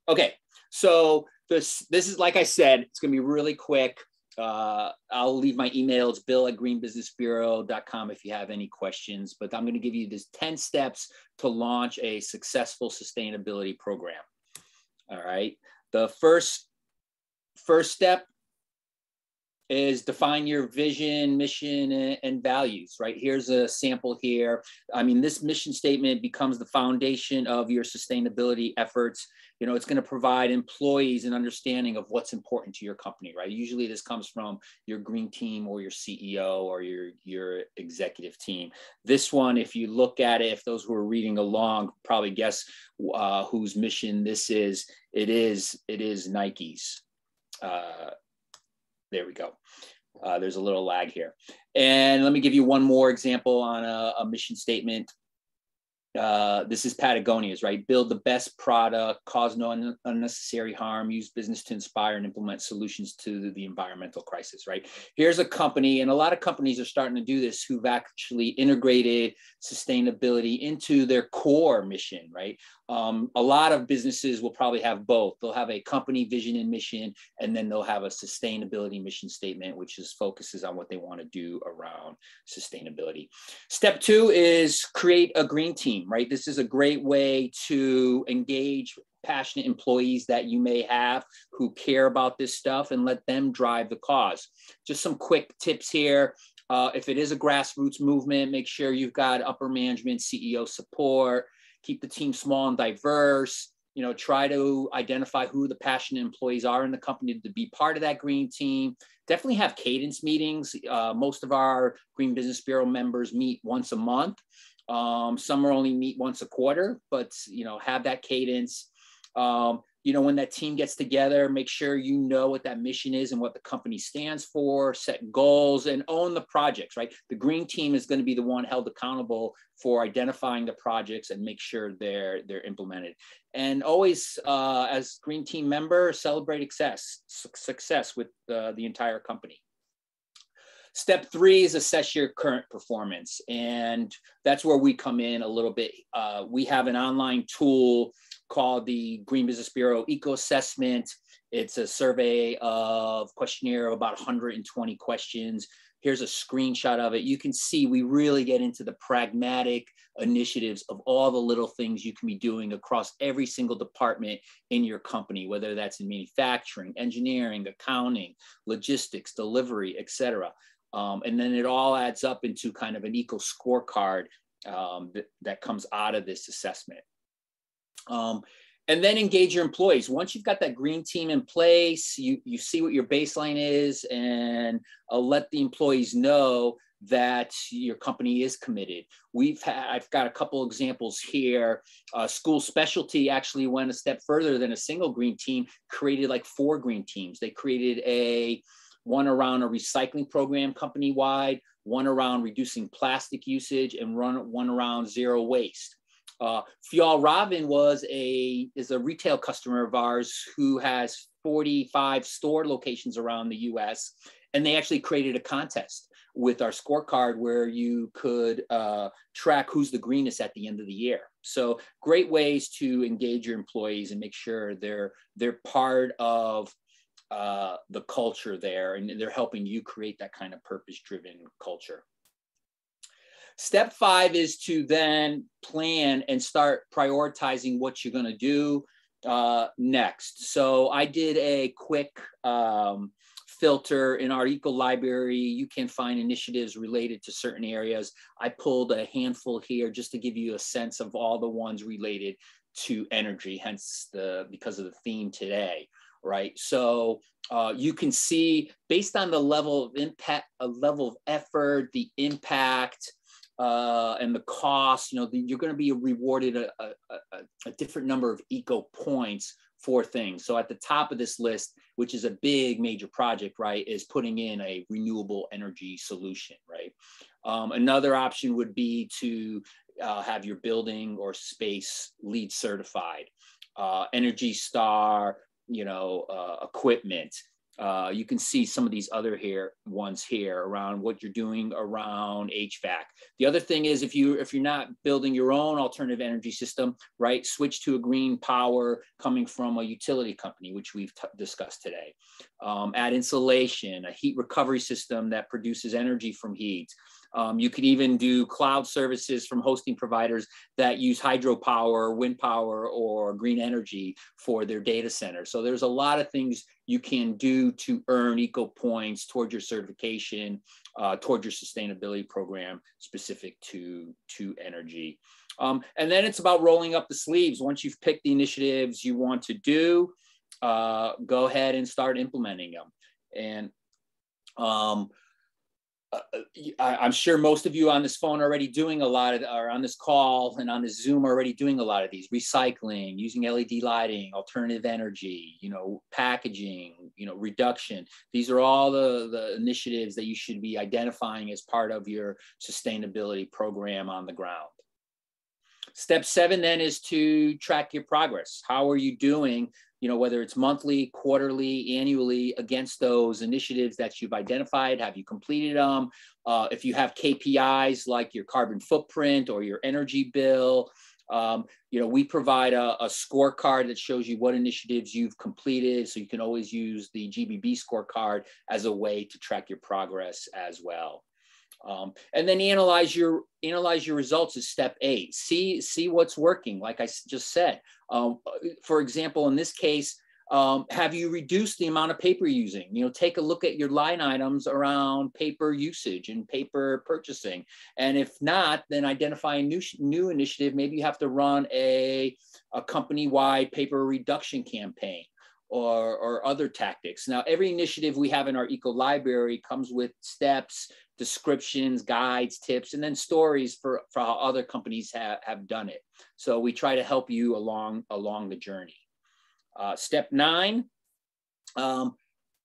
Okay, so this is, like I said, it's gonna be really quick. I'll leave my email. It's bill@greenbusinessbureau.com if you have any questions, but I'm gonna give you this 10 steps to launch a successful sustainability program. All right, the first step is define your vision, mission, and values, right? Here's a sample here. I mean, this mission statement becomes the foundation of your sustainability efforts. You know, it's going to provide employees an understanding of what's important to your company, right? Usually this comes from your green team or your CEO or your executive team. This one, if you look at it, if those who are reading along probably guess whose mission this is, it is Nike's. There we go. There's a little lag here. And let me give you one more example on a mission statement. This is Patagonia's, right? Build the best product, cause no unnecessary harm, use business to inspire and implement solutions to the environmental crisis, right? Here's a company, and a lot of companies are starting to do this, who've actually integrated sustainability into their core mission, right? A lot of businesses will probably have both. They'll have a company vision and mission, and then they'll have a sustainability mission statement, which focuses on what they want to do around sustainability. Step 2 is create a green team, right? This is a great way to engage passionate employees that you may have who care about this stuff and let them drive the cause. Just some quick tips here. If it is a grassroots movement, make sure you've got upper management, CEO support. Keep the team small and diverse. You know, try to identify who the passionate employees are in the company to be part of that green team. Definitely have cadence meetings. Most of our Green Business Bureau members meet once a month. Some are only meet once a quarter, but, you know, have that cadence. You know, when that team gets together, make sure you know what that mission is and what the company stands for, set goals, and own the projects, right? The green team is going to be the one held accountable for identifying the projects and make sure they're implemented. And always, as green team member, celebrate success with the entire company. Step 3 is assess your current performance. And that's where we come in a little bit. We have an online tool called the Green Business Bureau Eco Assessment. It's a survey of questionnaire of about 120 questions. Here's a screenshot of it. You can see we really get into the pragmatic initiatives of all the little things you can be doing across every single department in your company, whether that's in manufacturing, engineering, accounting, logistics, delivery, etc. And then it all adds up into kind of an eco scorecard that comes out of this assessment. And then engage your employees. Once you've got that green team in place, you see what your baseline is, and let the employees know that your company is committed. I've got a couple examples here. School Specialty actually went a step further than a single green team, created like 4 green teams. They created one around a recycling program company-wide, one around reducing plastic usage, and one around zero waste. Fjallraven is a retail customer of ours who has 45 store locations around the US. And they actually created a contest with our scorecard where you could track who's the greenest at the end of the year. So great ways to engage your employees and make sure they're part of the culture there, and they're helping you create that kind of purpose-driven culture. Step 5 is to then plan and start prioritizing what you're going to do next. So I did a quick filter in our eco library. You can find initiatives related to certain areas. I pulled a handful here just to give you a sense of all the ones related to energy, hence because of the theme today, right? So you can see based on the level of impact, level of effort, the impact, and the cost, you know, you're going to be rewarded a different number of eco points for things. So at the top of this list, which is a big major project, right, is putting in a renewable energy solution, right? Another option would be to have your building or space LEED certified. Energy Star, equipment. You can see some of these other ones here around what you're doing around HVAC. The other thing is if you're not building your own alternative energy system, right, switch to a green power coming from a utility company, which we've discussed today. Add insulation, a heat recovery system that produces energy from heat. You could even do cloud services from hosting providers that use hydropower, wind power, or green energy for their data center. So there's a lot of things you can do to earn eco points toward your certification, toward your sustainability program specific to energy. And then it's about rolling up the sleeves. Once you've picked the initiatives you want to do, go ahead and start implementing them. And I'm sure most of you on this phone are already doing a lot of, or on this call and on this Zoom are already doing a lot of these: recycling, using LED lighting, alternative energy, packaging, reduction. These are all the initiatives that you should be identifying as part of your sustainability program on the ground. Step 7 then is to track your progress. How are you doing, whether it's monthly, quarterly, annually, against those initiatives that you've identified? Have you completed them? If you have KPIs like your carbon footprint or your energy bill, we provide a scorecard that shows you what initiatives you've completed. So you can always use the GBB scorecard as a way to track your progress as well. And then analyze your results is step 8. See what's working. Like I just said, for example, in this case, have you reduced the amount of paper you're using? Take a look at your line items around paper usage and paper purchasing. And if not, then identify a new initiative. Maybe you have to run a company-wide paper reduction campaign or other tactics. Now, every initiative we have in our eco library comes with steps, descriptions, guides, tips, and then stories for how other companies have done it. So we try to help you along the journey. Step 9,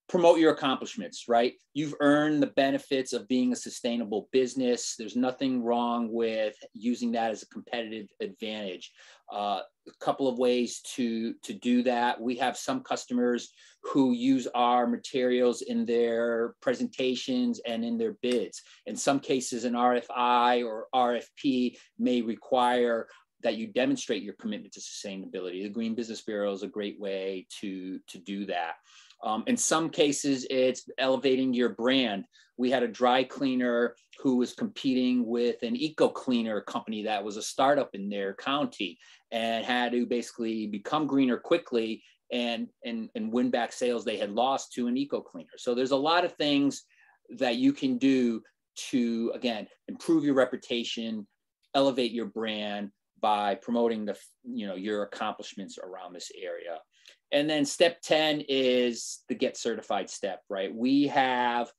promote your accomplishments, right? You've earned the benefits of being a sustainable business. There's nothing wrong with using that as a competitive advantage. A couple of ways to do that. We have some customers who use our materials in their presentations and in their bids. In some cases, an RFI or RFP may require that you demonstrate your commitment to sustainability. The Green Business Bureau is a great way to do that. In some cases, it's elevating your brand. We had a dry cleaner who was competing with an eco cleaner company that was a startup in their county and had to basically become greener quickly and win back sales they had lost to an eco cleaner. So there's a lot of things that you can do to, again, improve your reputation, elevate your brand by promoting your accomplishments around this area. And then step 10 is the get certified step, right? We have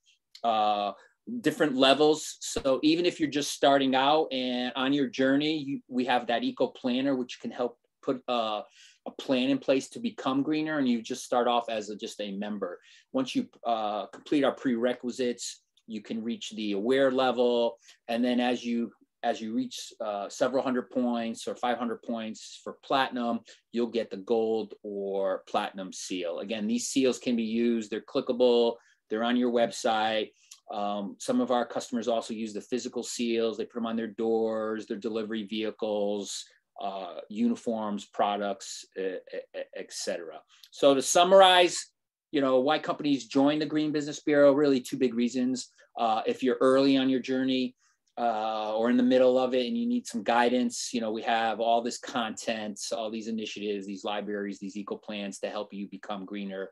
different levels. So even if you're just starting out and on your journey, we have that eco planner, which can help put a plan in place to become greener. And you just start off as just a member. Once you complete our prerequisites, you can reach the aware level. And then as you reach several hundred points or 500 points for platinum, you'll get the gold or platinum seal. Again, these seals can be used. They're clickable. They're on your website. Some of our customers also use the physical seals. They put them on their doors, their delivery vehicles, uniforms, products, etc. So to summarize, why companies join the Green Business Bureau, really 2 big reasons. If you're early on your journey, or in the middle of it and you need some guidance, we have all this content, all these initiatives, these libraries, these eco plans to help you become greener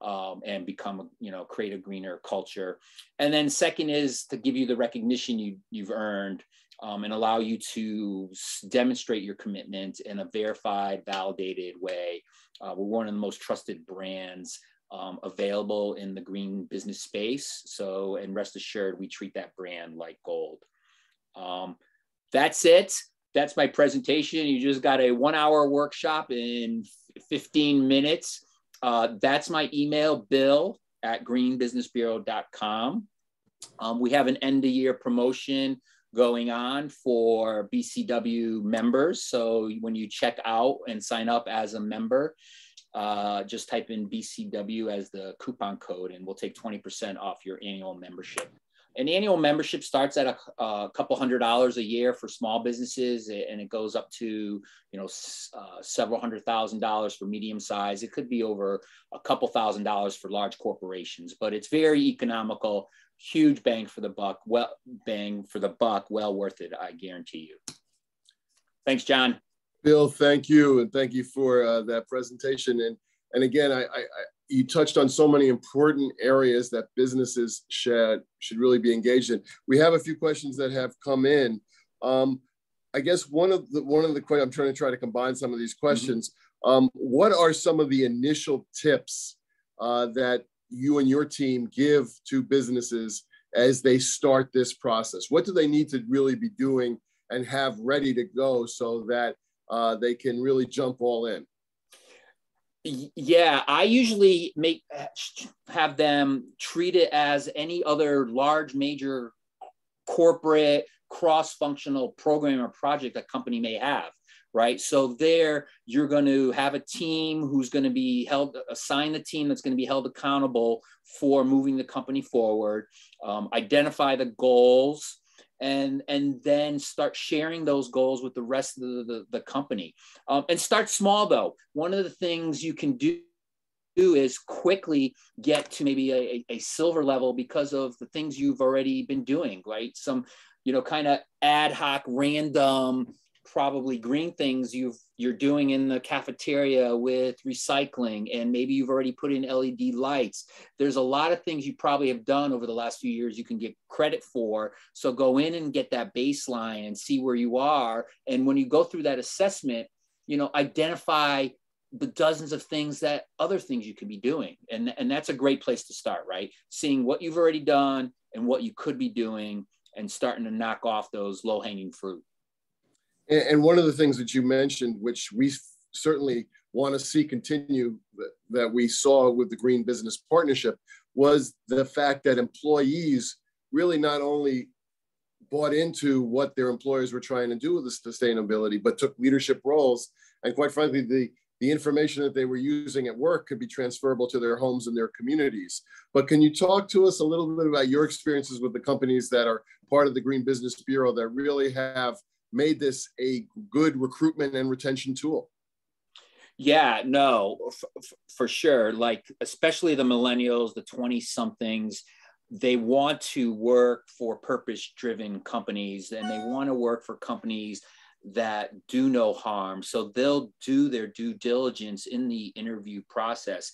and become, create a greener culture. And then second is to give you the recognition you've earned and allow you to demonstrate your commitment in a verified, validated way. We're one of the most trusted brands available in the green business space. So, and rest assured, we treat that brand like gold. That's it. That's my presentation. You just got a 1-hour workshop in 15 minutes. That's my email, bill@greenbusinessbureau.com. We have an end of year promotion going on for BCW members. So when you check out and sign up as a member, just type in BCW as the coupon code and we'll take 20% off your annual membership. An annual membership starts at a couple $100s a year for small businesses, and it goes up to, you know, several $100,000 for medium size. It could be over a couple $1,000s for large corporations, but it's very economical, huge bang for the buck, well worth it, I guarantee you. Thanks, John. Bill, thank you, and thank you for that presentation. And again, you touched on so many important areas that businesses should really be engaged in. We have a few questions that have come in. I guess one of the questions, I'm trying to combine some of these questions. What are some of the initial tips that you and your team give to businesses as they start this process? What do they need to really be doing and have ready to go so that they can really jump all in? Yeah, I usually have them treat it as any other large, major corporate cross-functional program or project a company may have, right? So there, you're going to have a team who's going to be assign the team that's going to be held accountable for moving the company forward, identify the goals, and then start sharing those goals with the rest of the company. And start small, though. One of the things you can do is quickly get to maybe a silver level because of the things you've already been doing, right? Some, you know, kind of ad hoc, random, probably green things you're doing in the cafeteria with recycling, and maybe you've already put in LED lights. There's a lot of things you probably have done over the last few years you can get credit for. So go in and get that baseline and see where you are. And when you go through that assessment, you know, identify the dozens of other things you could be doing. And that's a great place to start, right? Seeing what you've already done and what you could be doing and starting to knock off those low-hanging fruit. And one of the things that you mentioned, which we certainly want to see continue, that we saw with the Green Business Partnership, was the fact that employees really not only bought into what their employers were trying to do with the sustainability, but took leadership roles. And quite frankly, the information that they were using at work could be transferable to their homes and their communities. But can you talk to us a little bit about your experiences with the companies that are part of the Green Business Bureau that really have made this a good recruitment and retention tool? Yeah, no, for sure. Like, especially the millennials, the 20-somethings, they want to work for purpose-driven companies, and they want to work for companies that do no harm. So they'll do their due diligence in the interview process.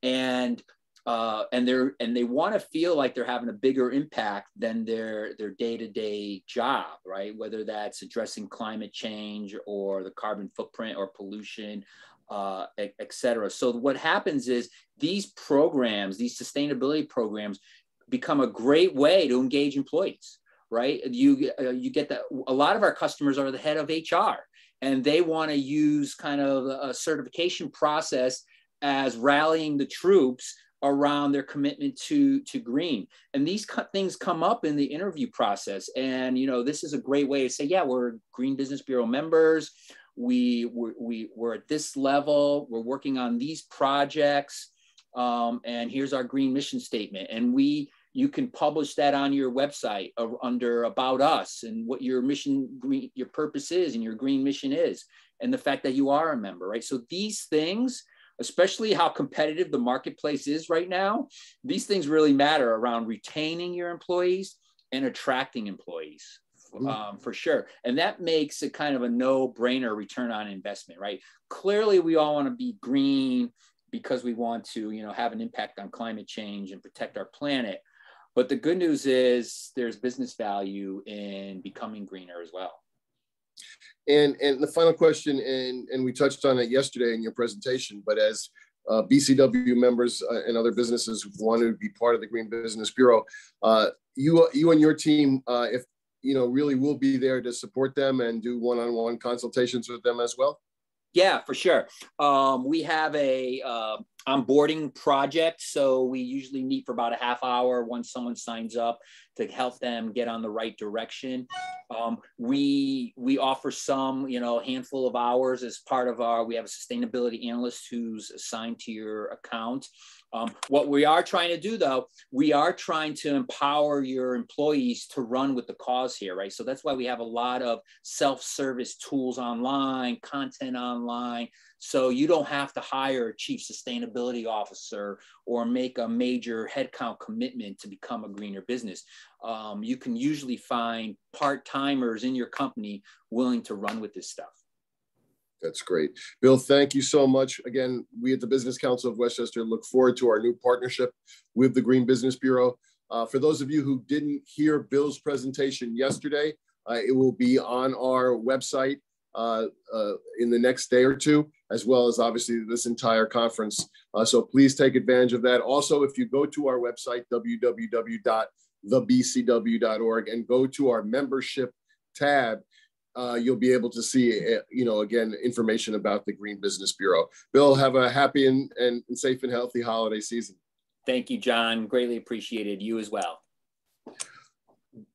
And they want to feel like they're having a bigger impact than their day-to-day job, right? Whether that's addressing climate change or the carbon footprint or pollution, et cetera. So what happens is these programs, these sustainability programs, become a great way to engage employees, right? You get that. A lot of our customers are the head of HR, and they want to use kind of a certification process as rallying the troops around their commitment to green. And these things come up in the interview process. And, you know, this is a great way to say, yeah, we're Green Business Bureau members. We're at this level. We're working on these projects. And here's our green mission statement. And you can publish that on your website under About Us and what your mission, your purpose is and your green mission is, and the fact that you are a member, right? So these things, especially how competitive the marketplace is right now, these things really matter around retaining your employees and attracting employees, for sure. And that makes it kind of a no-brainer return on investment, right? Clearly, we all want to be green because we want to, you know, have an impact on climate change and protect our planet. But the good news is there's business value in becoming greener as well. And the final question, and we touched on it yesterday in your presentation, but as BCW members and other businesses who want to be part of the Green Business Bureau, you and your team, if you know, really will be there to support them and do one-on-one consultations with them as well? Yeah, for sure. We have a onboarding project. So we usually meet for about a half hour once someone signs up to help them get on the right direction. We offer some, handful of hours as part of we have a sustainability analyst who's assigned to your account. What we are trying to do, though, we are trying to empower your employees to run with the cause here, right? So that's why we have a lot of self-service tools online, content online. So you don't have to hire a chief sustainability officer or make a major headcount commitment to become a greener business. You can usually find part-timers in your company willing to run with this stuff. That's great. Bill, thank you so much. Again, we at the Business Council of Westchester look forward to our new partnership with the Green Business Bureau. For those of you who didn't hear Bill's presentation yesterday, it will be on our website in the next day or two, as well as obviously this entire conference. So please take advantage of that. Also, if you go to our website, www.thebcw.org, and go to our membership tab, you'll be able to see, again, information about the Green Business Bureau. Bill, have a happy and safe and healthy holiday season. Thank you, John. Greatly appreciated. You as well.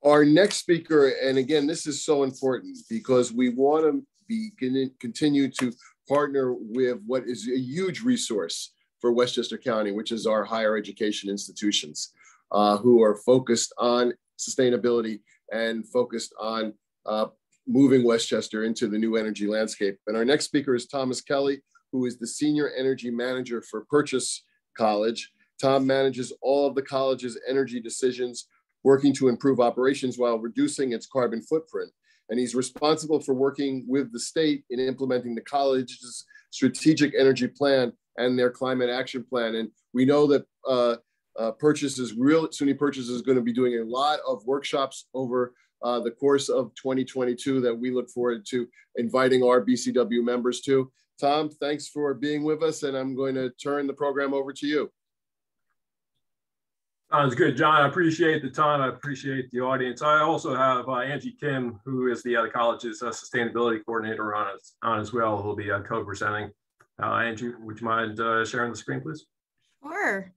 Our next speaker, and again, this is so important because we want to continue to partner with what is a huge resource for Westchester County, which is our higher education institutions, who are focused on sustainability and focused on moving Westchester into the new energy landscape. And our next speaker is Thomas Kelly, who is the Senior Energy Manager for Purchase College. Tom manages all of the college's energy decisions, working to improve operations while reducing its carbon footprint. And he's responsible for working with the state in implementing the college's strategic energy plan and their climate action plan. And we know that SUNY Purchase is going to be doing a lot of workshops over the course of 2022 that we look forward to inviting our BCW members to. Tom, thanks for being with us, and I'm going to turn the program over to you. Sounds good, John. I appreciate the time. I appreciate the audience. I also have Angie Kim, who is the college's sustainability coordinator on as well, who will be co-presenting. Angie, would you mind sharing the screen, please? Sure.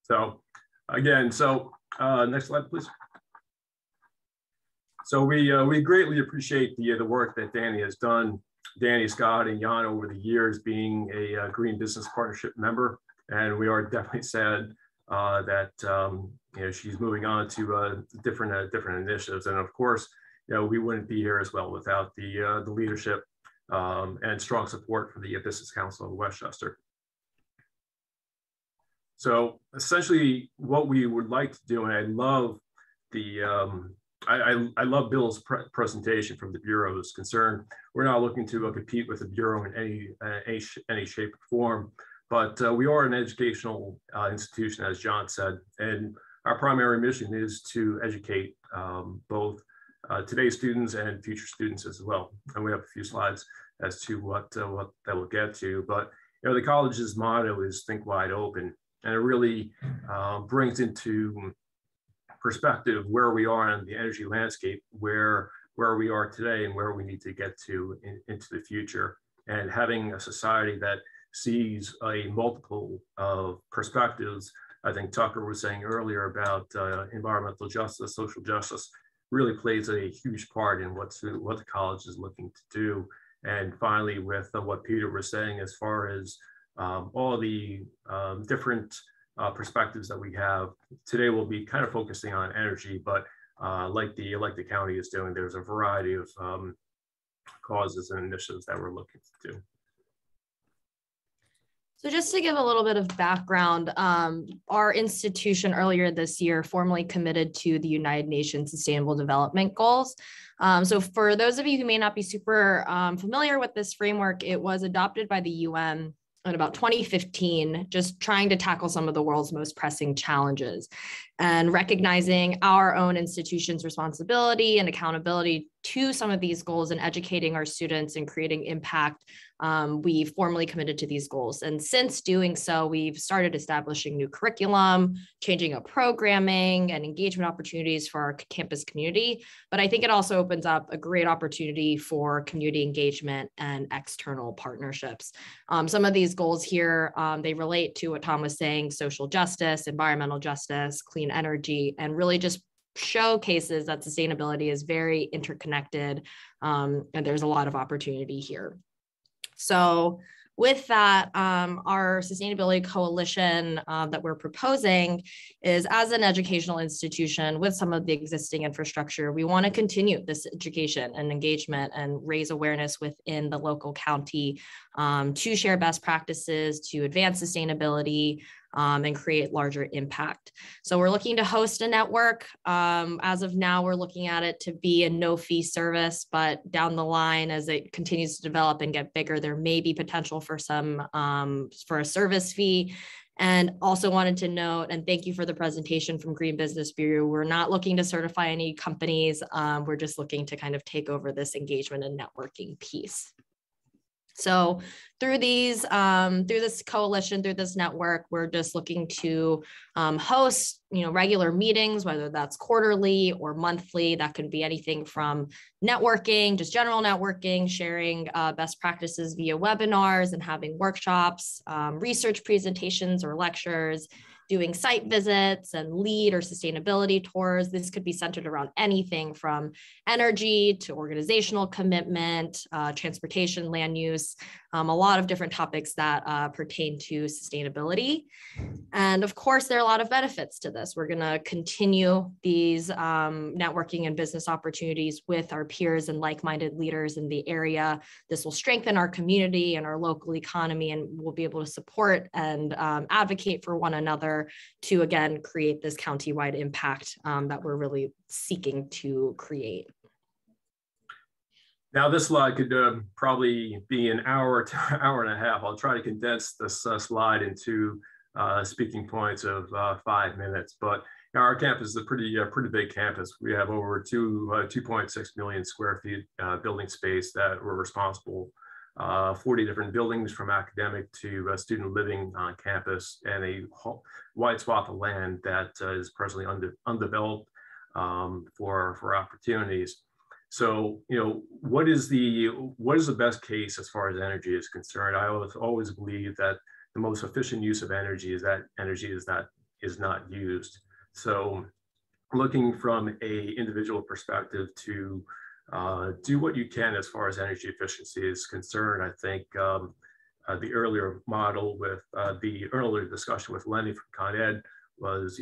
So again, next slide, please. So we greatly appreciate the work that Danny has done, Danny, Scott, and Jan over the years being a Green Business Partnership member. And we are definitely sad that she's moving on to different initiatives. And of course, we wouldn't be here as well without the leadership and strong support from the Business Council of Westchester. So essentially what we would like to do, and I love I love Bill's presentation from the Bureau is concerned. We're not looking to compete with the Bureau in any shape or form, but we are an educational institution, as John said, and our primary mission is to educate both today's students and future students as well. And we have a few slides as to what that we'll get to, but the college's motto is think wide open, and it really brings into perspective where we are in the energy landscape, where we are today and where we need to get to into the future. And having a society that sees a multiple of perspectives, I think Tucker was saying earlier about environmental justice, social justice, really plays a huge part in what the college is looking to do. And finally, with what Peter was saying, as far as all the different perspectives that we have today, will be kind of focusing on energy, but like the county is doing, there's a variety of causes and initiatives that we're looking to do. So just to give a little bit of background, our institution earlier this year formally committed to the United Nations Sustainable Development Goals. So for those of you who may not be super familiar with this framework, it was adopted by the UN in about 2015, just trying to tackle some of the world's most pressing challenges and recognizing our own institution's responsibility and accountability to some of these goals and educating our students and creating impact, we formally committed to these goals. And since doing so, we've started establishing new curriculum, changing up programming and engagement opportunities for our campus community. But I think it also opens up a great opportunity for community engagement and external partnerships. Some of these goals here, they relate to what Tom was saying: social justice, environmental justice, clean energy, and really just showcases that sustainability is very interconnected, and there's a lot of opportunity here. So with that, our sustainability coalition that we're proposing is, as an educational institution with some of the existing infrastructure, we want to continue this education and engagement and raise awareness within the local county to share best practices, to advance sustainability, and create larger impact. So we're looking to host a network. As of now, we're looking at it to be a no-fee service, but down the line, as it continues to develop and get bigger, there may be potential for for a service fee. And also wanted to note, and thank you for the presentation from Green Business Bureau, we're not looking to certify any companies. We're just looking to kind of take over this engagement and networking piece. So through these, through this coalition, through this network, we're just looking to host, regular meetings, whether that's quarterly or monthly. That could be anything from networking, just general networking, sharing best practices via webinars and having workshops, research presentations or lectures, doing site visits and lead or sustainability tours. This could be centered around anything from energy to organizational commitment, transportation, land use, a lot of different topics that pertain to sustainability. And of course, there are a lot of benefits to this. We're going to continue these networking and business opportunities with our peers and like-minded leaders in the area. This will strengthen our community and our local economy, and we'll be able to support and advocate for one another to, again, create this county-wide impact that we're really seeking to create. Now, this slide could probably be an hour to an hour and a half. I'll try to condense this slide into speaking points of 5 minutes. But our campus is a pretty big campus. We have over 2.6 million square feet building space that we're responsible. 40 different buildings, from academic to student living on campus, and a wide swath of land that is presently undeveloped for opportunities. So, what is the best case as far as energy is concerned? I always believe that the most efficient use of energy is that energy is not used. So, looking from a individual perspective to do what you can as far as energy efficiency is concerned, I think the earlier model with the earlier discussion with Lenny from Con Ed was,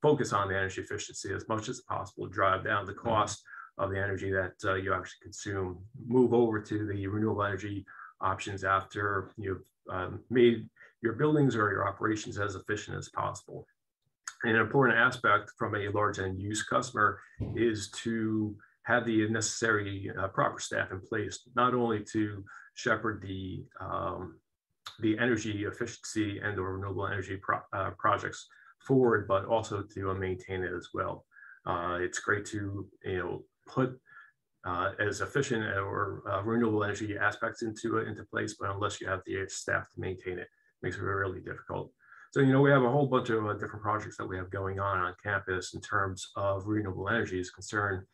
focus on the energy efficiency as much as possible, drive down the cost of the energy that you actually consume, move over to the renewable energy options after you've made your buildings or your operations as efficient as possible. And an important aspect from a large end use customer is to have the necessary proper staff in place, not only to shepherd the energy efficiency and the renewable energy projects forward, but also to maintain it as well. It's great to put as efficient or renewable energy aspects into place, but unless you have the staff to maintain it, it makes it really difficult. So, we have a whole bunch of different projects that we have going on campus in terms of renewable energy is concerned.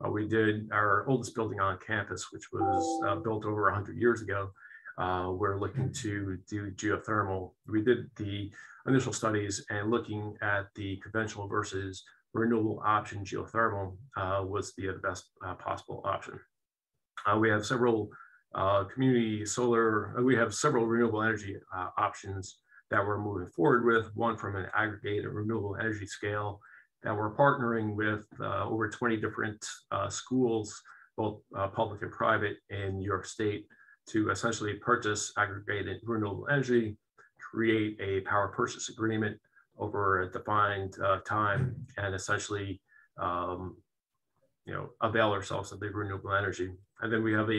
We did our oldest building on campus, which was built over 100 years ago. We're looking to do geothermal. We did the initial studies, and looking at the conventional versus renewable option, geothermal was the best possible option. We have several community solar, we have several renewable energy options that we're moving forward with, one from an aggregated renewable energy scale that we're partnering with over 20 different schools, both public and private in New York State, to essentially purchase aggregated renewable energy, create a power purchase agreement over a defined time, and essentially avail ourselves of the renewable energy. And then we have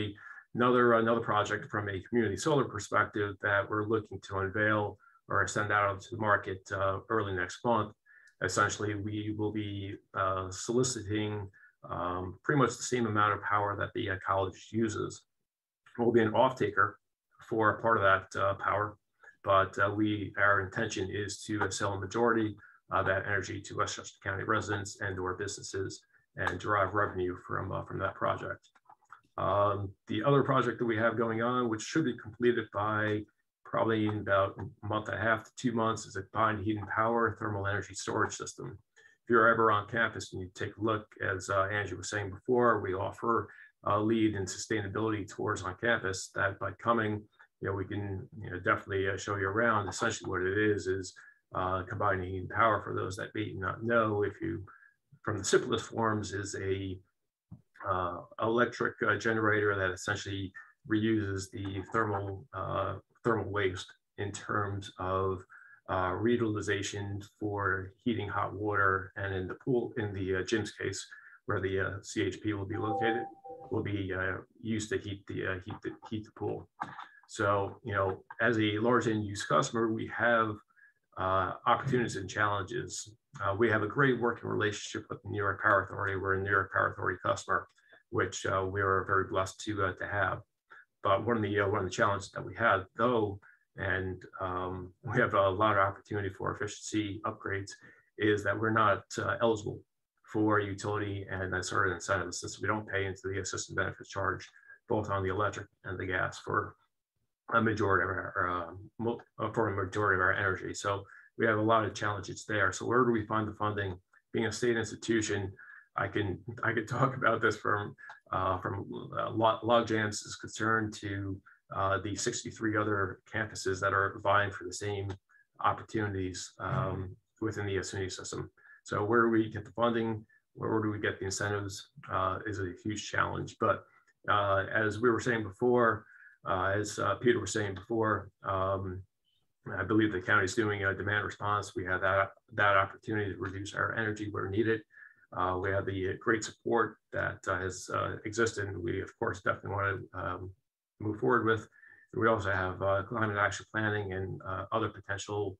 another project from a community solar perspective that we're looking to unveil or send out to the market early next month. Essentially, we will be soliciting pretty much the same amount of power that the college uses. We'll be an off-taker for a part of that power, but our intention is to sell a majority of that energy to Westchester County residents and to our businesses and derive revenue from that project. The other project that we have going on, which should be completed by probably in about a month and a half to 2 months, is a combined heat and power thermal energy storage system. If you're ever on campus and you take a look, as Angie was saying before, we offer a lead in sustainability tours on campus that by coming, we can definitely show you around. Essentially what it is combining heat and power, for those that may not know, from the simplest forms, is a electric generator that essentially reuses the thermal waste in terms of reutilization for heating hot water, and in the pool, in the gym's case, where the CHP will be located, will be used to heat the pool. So, as a large end use customer, we have opportunities and challenges. We have a great working relationship with the New York Power Authority. We're a New York Power Authority customer, which we are very blessed to have. But one of the challenges that we have, though, and we have a lot of opportunity for efficiency upgrades, is that we're not eligible for utility and that sort of incentive, since we don't pay into the system benefit charge, both on the electric and the gas, for a majority of our energy. So we have a lot of challenges there. So where do we find the funding? Being a state institution, I could talk about this from LogJams is concerned to the 63 other campuses that are vying for the same opportunities within the SUNY system. So where do we get the funding? Where do we get the incentives is a huge challenge. But as we were saying before, as Peter was saying before, I believe the county is doing a demand response. We have that opportunity to reduce our energy where needed. We have the great support that has existed, and we, of course, definitely want to move forward with. We also have climate action planning and other potential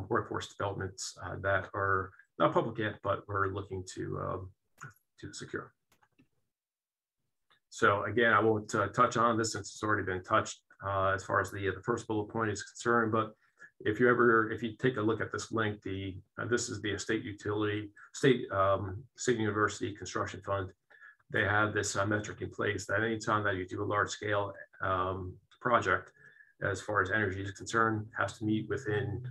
workforce developments that are not public yet, but we're looking to secure. So again, I won't touch on this since it's already been touched as far as the first bullet point is concerned. But if you take a look at this link, this is the state university construction fund. They have this metric in place that anytime that you do a large scale project, as far as energy is concerned, has to meet within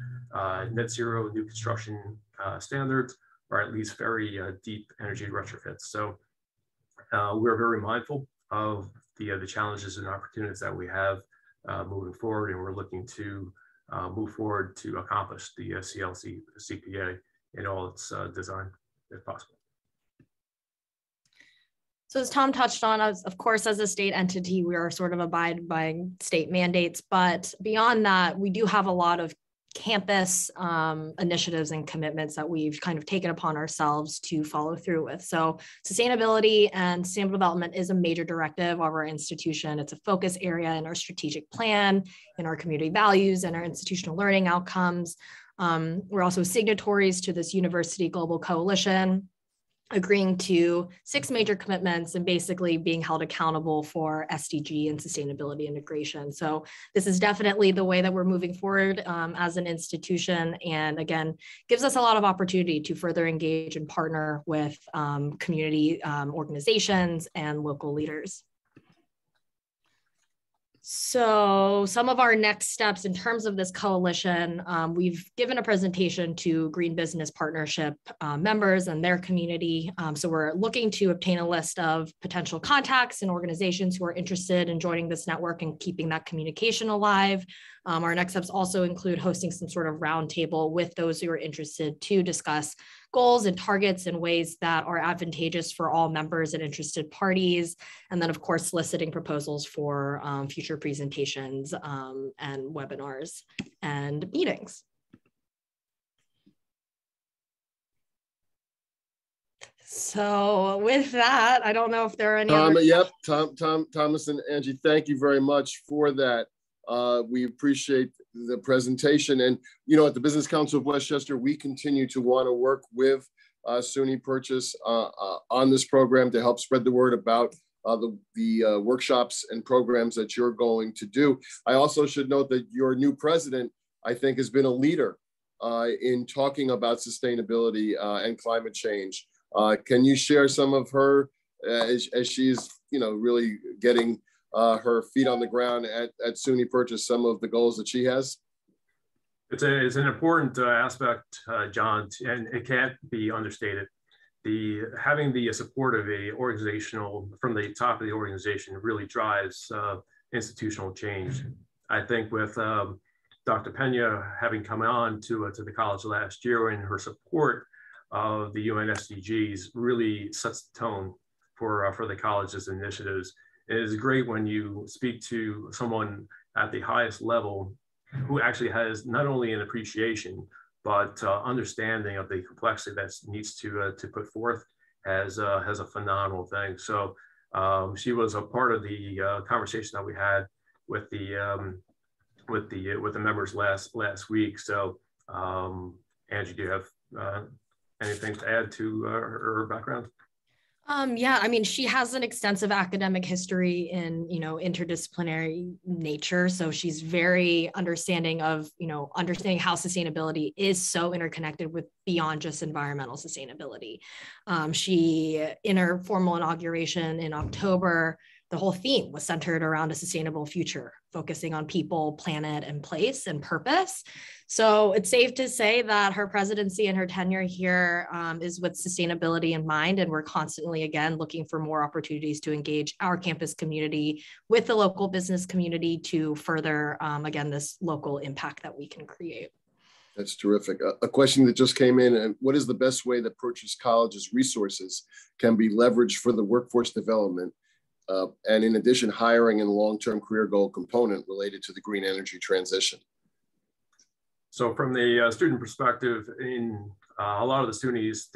net zero new construction standards, or at least very deep energy retrofits. So we're very mindful of the challenges and opportunities that we have moving forward, and we're looking to move forward to accomplish the CLC CPA in all its design, if possible. So as Tom touched on, of course, as a state entity, we are sort of abide by state mandates, but beyond that, we do have a lot of campus initiatives and commitments that we've kind of taken upon ourselves to follow through with. So sustainability and sustainable development is a major directive of our institution. It's a focus area in our strategic plan, in our community values, and our institutional learning outcomes. We're also signatories to this University Global Coalition, agreeing to 6 major commitments and basically being held accountable for SDG and sustainability integration. So this is definitely the way that we're moving forward as an institution, and again, gives us a lot of opportunity to further engage and partner with community organizations and local leaders. So some of our next steps in terms of this coalition, we've given a presentation to Green Business Partnership members and their community. So we're looking to obtain a list of potential contacts and organizations who are interested in joining this network and keeping that communication alive. Our next steps also include hosting some sort of roundtable with those who are interested to discuss goals and targets in ways that are advantageous for all members and interested parties. And then, of course, soliciting proposals for future presentations and webinars and meetings. So with that, I don't know if there are any other... Yep, Thomas and Angie, thank you very much for that. We appreciate the presentation. And, you know, at the Business Council of Westchester, we continue to want to work with SUNY Purchase on this program to help spread the word about the workshops and programs that you're going to do. I also should note that your new president, I think, has been a leader in talking about sustainability and climate change. Can you share some of her as she's really getting her feet on the ground at SUNY Purchase, some of the goals that she has? It's an important aspect, John, and it can't be understated. Having the support of from the top of the organization really drives institutional change. I think with Dr. Pena having come on to the college last year, and her support of the UN SDGs really sets the tone for the college's initiatives. It is great when you speak to someone at the highest level who actually has not only an appreciation, but understanding of the complexity that needs to put forth as a phenomenal thing. So she was a part of the conversation that we had with the members last week. So Angie, do you have anything to add to her background? Yeah, I mean, she has an extensive academic history in, interdisciplinary nature. So she's very understanding of, understanding how sustainability is so interconnected with beyond just environmental sustainability. She, in her formal inauguration in October, the whole theme was centered around a sustainable future, focusing on people, planet, and place and purpose. So it's safe to say that her presidency and her tenure here is with sustainability in mind. And we're constantly, again, looking for more opportunities to engage our campus community with the local business community to further, again, this local impact that we can create. That's terrific. A question that just came in: what is the best way that Purchase College's resources can be leveraged for the workforce development? And in addition, hiring and long-term career goal component related to the green energy transition? So from the student perspective, in a lot of the SUNYs,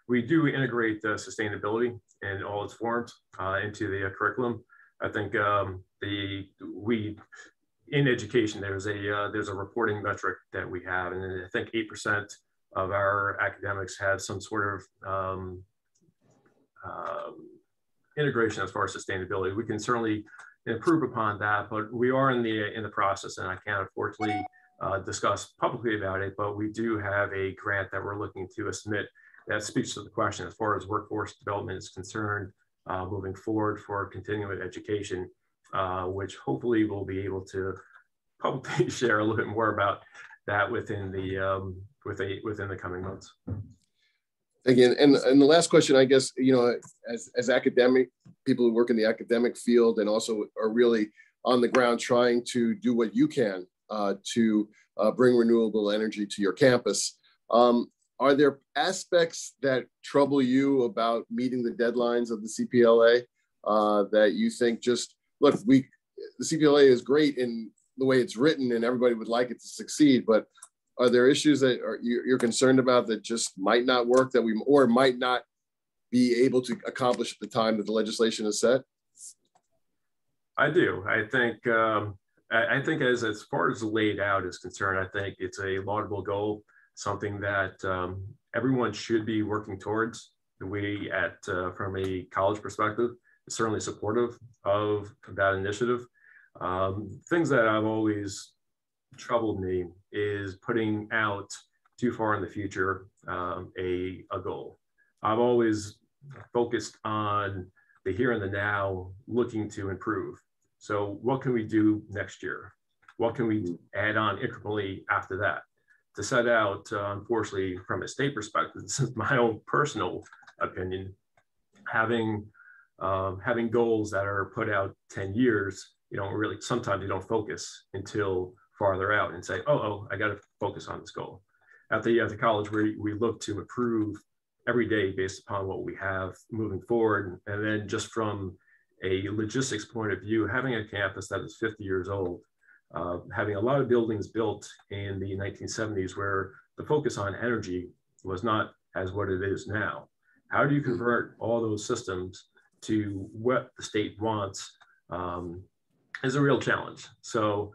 we do integrate the sustainability in all its forms into the curriculum. I think in education, there's a reporting metric that we have, and I think 8% of our academics have some sort of integration as far as sustainability. We can certainly improve upon that, but we are in the process, and I can't unfortunately discuss publicly about it, but we do have a grant that we're looking to submit that speaks to the question as far as workforce development is concerned moving forward for continuing education, which hopefully we'll be able to publicly share a little bit more about that within the coming months. Again, and the last question, I guess, as academic people who work in the academic field and also are really on the ground trying to do what you can to bring renewable energy to your campus, are there aspects that trouble you about meeting the deadlines of the CPLA that you think look, the CPLA is great in the way it's written and everybody would like it to succeed, but are there issues that you're concerned about that just might not work, or might not be able to accomplish at the time that the legislation is set? I do. I think as far as laid out is concerned, I think it's a laudable goal, something that everyone should be working towards. We from a college perspective, is certainly supportive of that initiative. Things that I've always troubled me is putting out too far in the future a goal. I've always focused on the here and the now, looking to improve. So what can we do next year? What can we add on incrementally after that? To set out, unfortunately, from a state perspective, this is my own personal opinion, having goals that are put out 10 years, sometimes you don't focus until farther out and say, I got to focus on this goal. At the college, we look to improve every day based upon what we have moving forward. And then just from a logistics point of view, having a campus that is 50 years old, having a lot of buildings built in the 1970s where the focus on energy was not as what it is now. How do you convert all those systems to what the state wants is a real challenge. So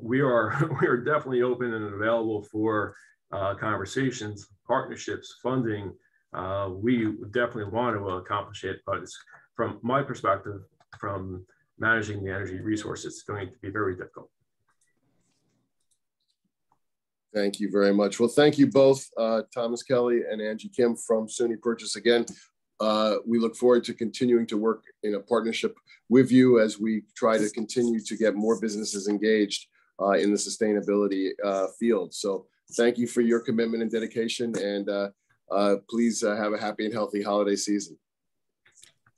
we are definitely open and available for conversations, partnerships, funding we definitely want to accomplish it, but it's, from my perspective, from managing the energy resources, it's going to be very difficult. Thank you very much. Well, thank you both, Thomas Kelly and Angie Kim from SUNY Purchase again. We look forward to continuing to work in a partnership with you as we try to continue to get more businesses engaged in the sustainability field. So thank you for your commitment and dedication, and please have a happy and healthy holiday season.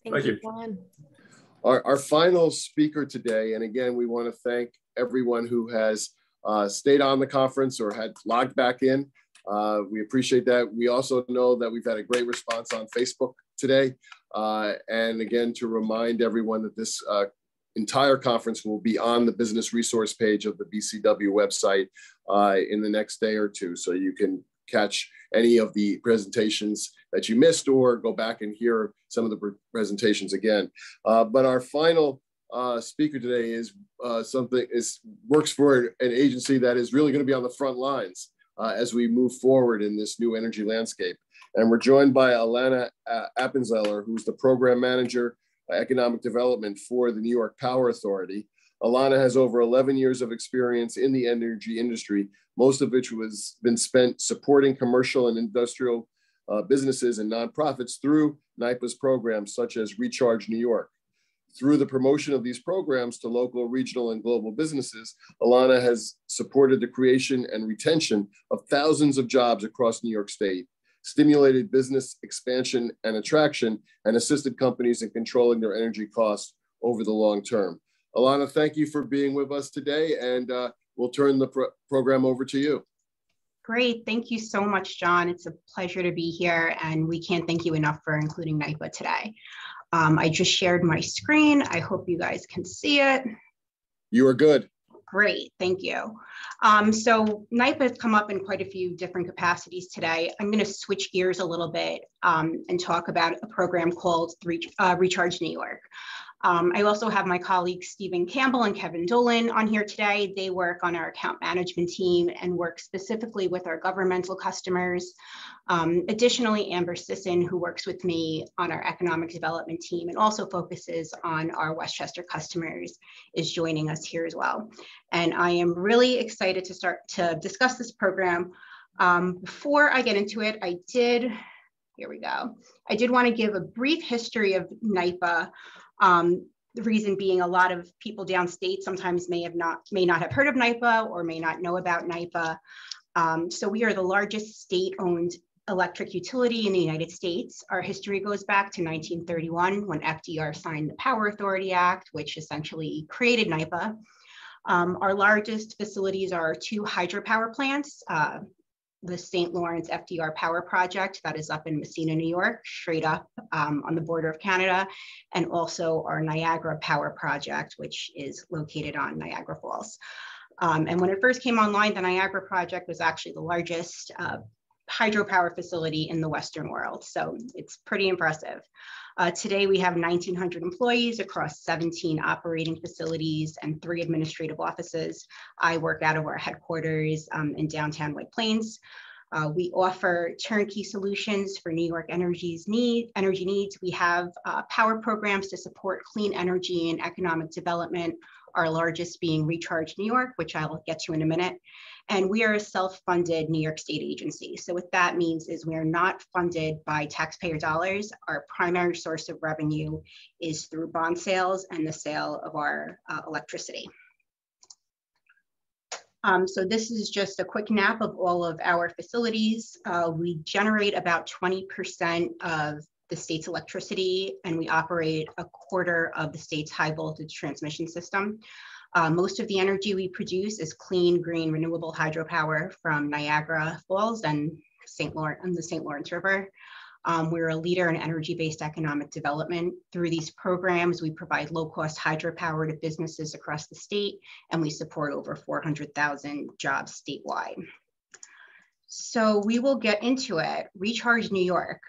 Thank you, John. Our final speaker today, and again, we want to thank everyone who has stayed on the conference or had logged back in. We appreciate that. We also know that we've had a great response on Facebook today. And again, to remind everyone that this entire conference will be on the business resource page of the BCW website in the next day or two. So you can catch any of the presentations that you missed or go back and hear some of the presentations again. But our final speaker today is works for an agency that is really going to be on the front lines as we move forward in this new energy landscape. And we're joined by Alana Appenzeller, who's the Program Manager, Economic Development for the New York Power Authority. Alana has over 11 years of experience in the energy industry, most of which has been spent supporting commercial and industrial businesses and nonprofits through NYPA's programs such as Recharge New York. Through the promotion of these programs to local, regional, and global businesses, Alana has supported the creation and retention of thousands of jobs across New York State, stimulated business expansion and attraction, and assisted companies in controlling their energy costs over the long term. Alana, thank you for being with us today, and we'll turn the program over to you. Great. Thank you so much, John. It's a pleasure to be here, and we can't thank you enough for including NYPA today. I just shared my screen. I hope you guys can see it. You are good. Great, thank you. So NYPA has come up in quite a few different capacities today. I'm going to switch gears a little bit and talk about a program called Recharge New York. I also have my colleagues Stephen Campbell and Kevin Dolan on here today. They work on our account management team and work specifically with our governmental customers. Additionally, Amber Sisson, who works with me on our economic development team and also focuses on our Westchester customers, is joining us here as well. And I am really excited to start to discuss this program. Before I get into it, here we go. I did want to give a brief history of NYPA. The reason being, a lot of people downstate sometimes may not have heard of NYPA or may not know about NYPA. So we are the largest state-owned electric utility in the United States. Our history goes back to 1931 when FDR signed the Power Authority Act, which essentially created NYPA. Our largest facilities are 2 hydropower plants, the St. Lawrence FDR Power Project that is up in Messina, New York, straight up on the border of Canada, and also our Niagara Power Project, which is located on Niagara Falls. And when it first came online, the Niagara Project was actually the largest hydropower facility in the Western world. So it's pretty impressive. Today, we have 1,900 employees across 17 operating facilities and 3 administrative offices. I work out of our headquarters in downtown White Plains. We offer turnkey solutions for New York energy needs. We have power programs to support clean energy and economic development, our largest being Recharge New York, which I'll get to in a minute. And we are a self-funded New York State agency. So what that means is we are not funded by taxpayer dollars. Our primary source of revenue is through bond sales and the sale of our electricity. So this is just a quick map of all of our facilities. We generate about 20% of the state's electricity, and we operate a quarter of the state's high voltage transmission system. Most of the energy we produce is clean, green, renewable hydropower from Niagara Falls and the St. Lawrence River. We're a leader in energy-based economic development. Through these programs, we provide low-cost hydropower to businesses across the state, and we support over 400,000 jobs statewide. So we will get into it. Recharge New York.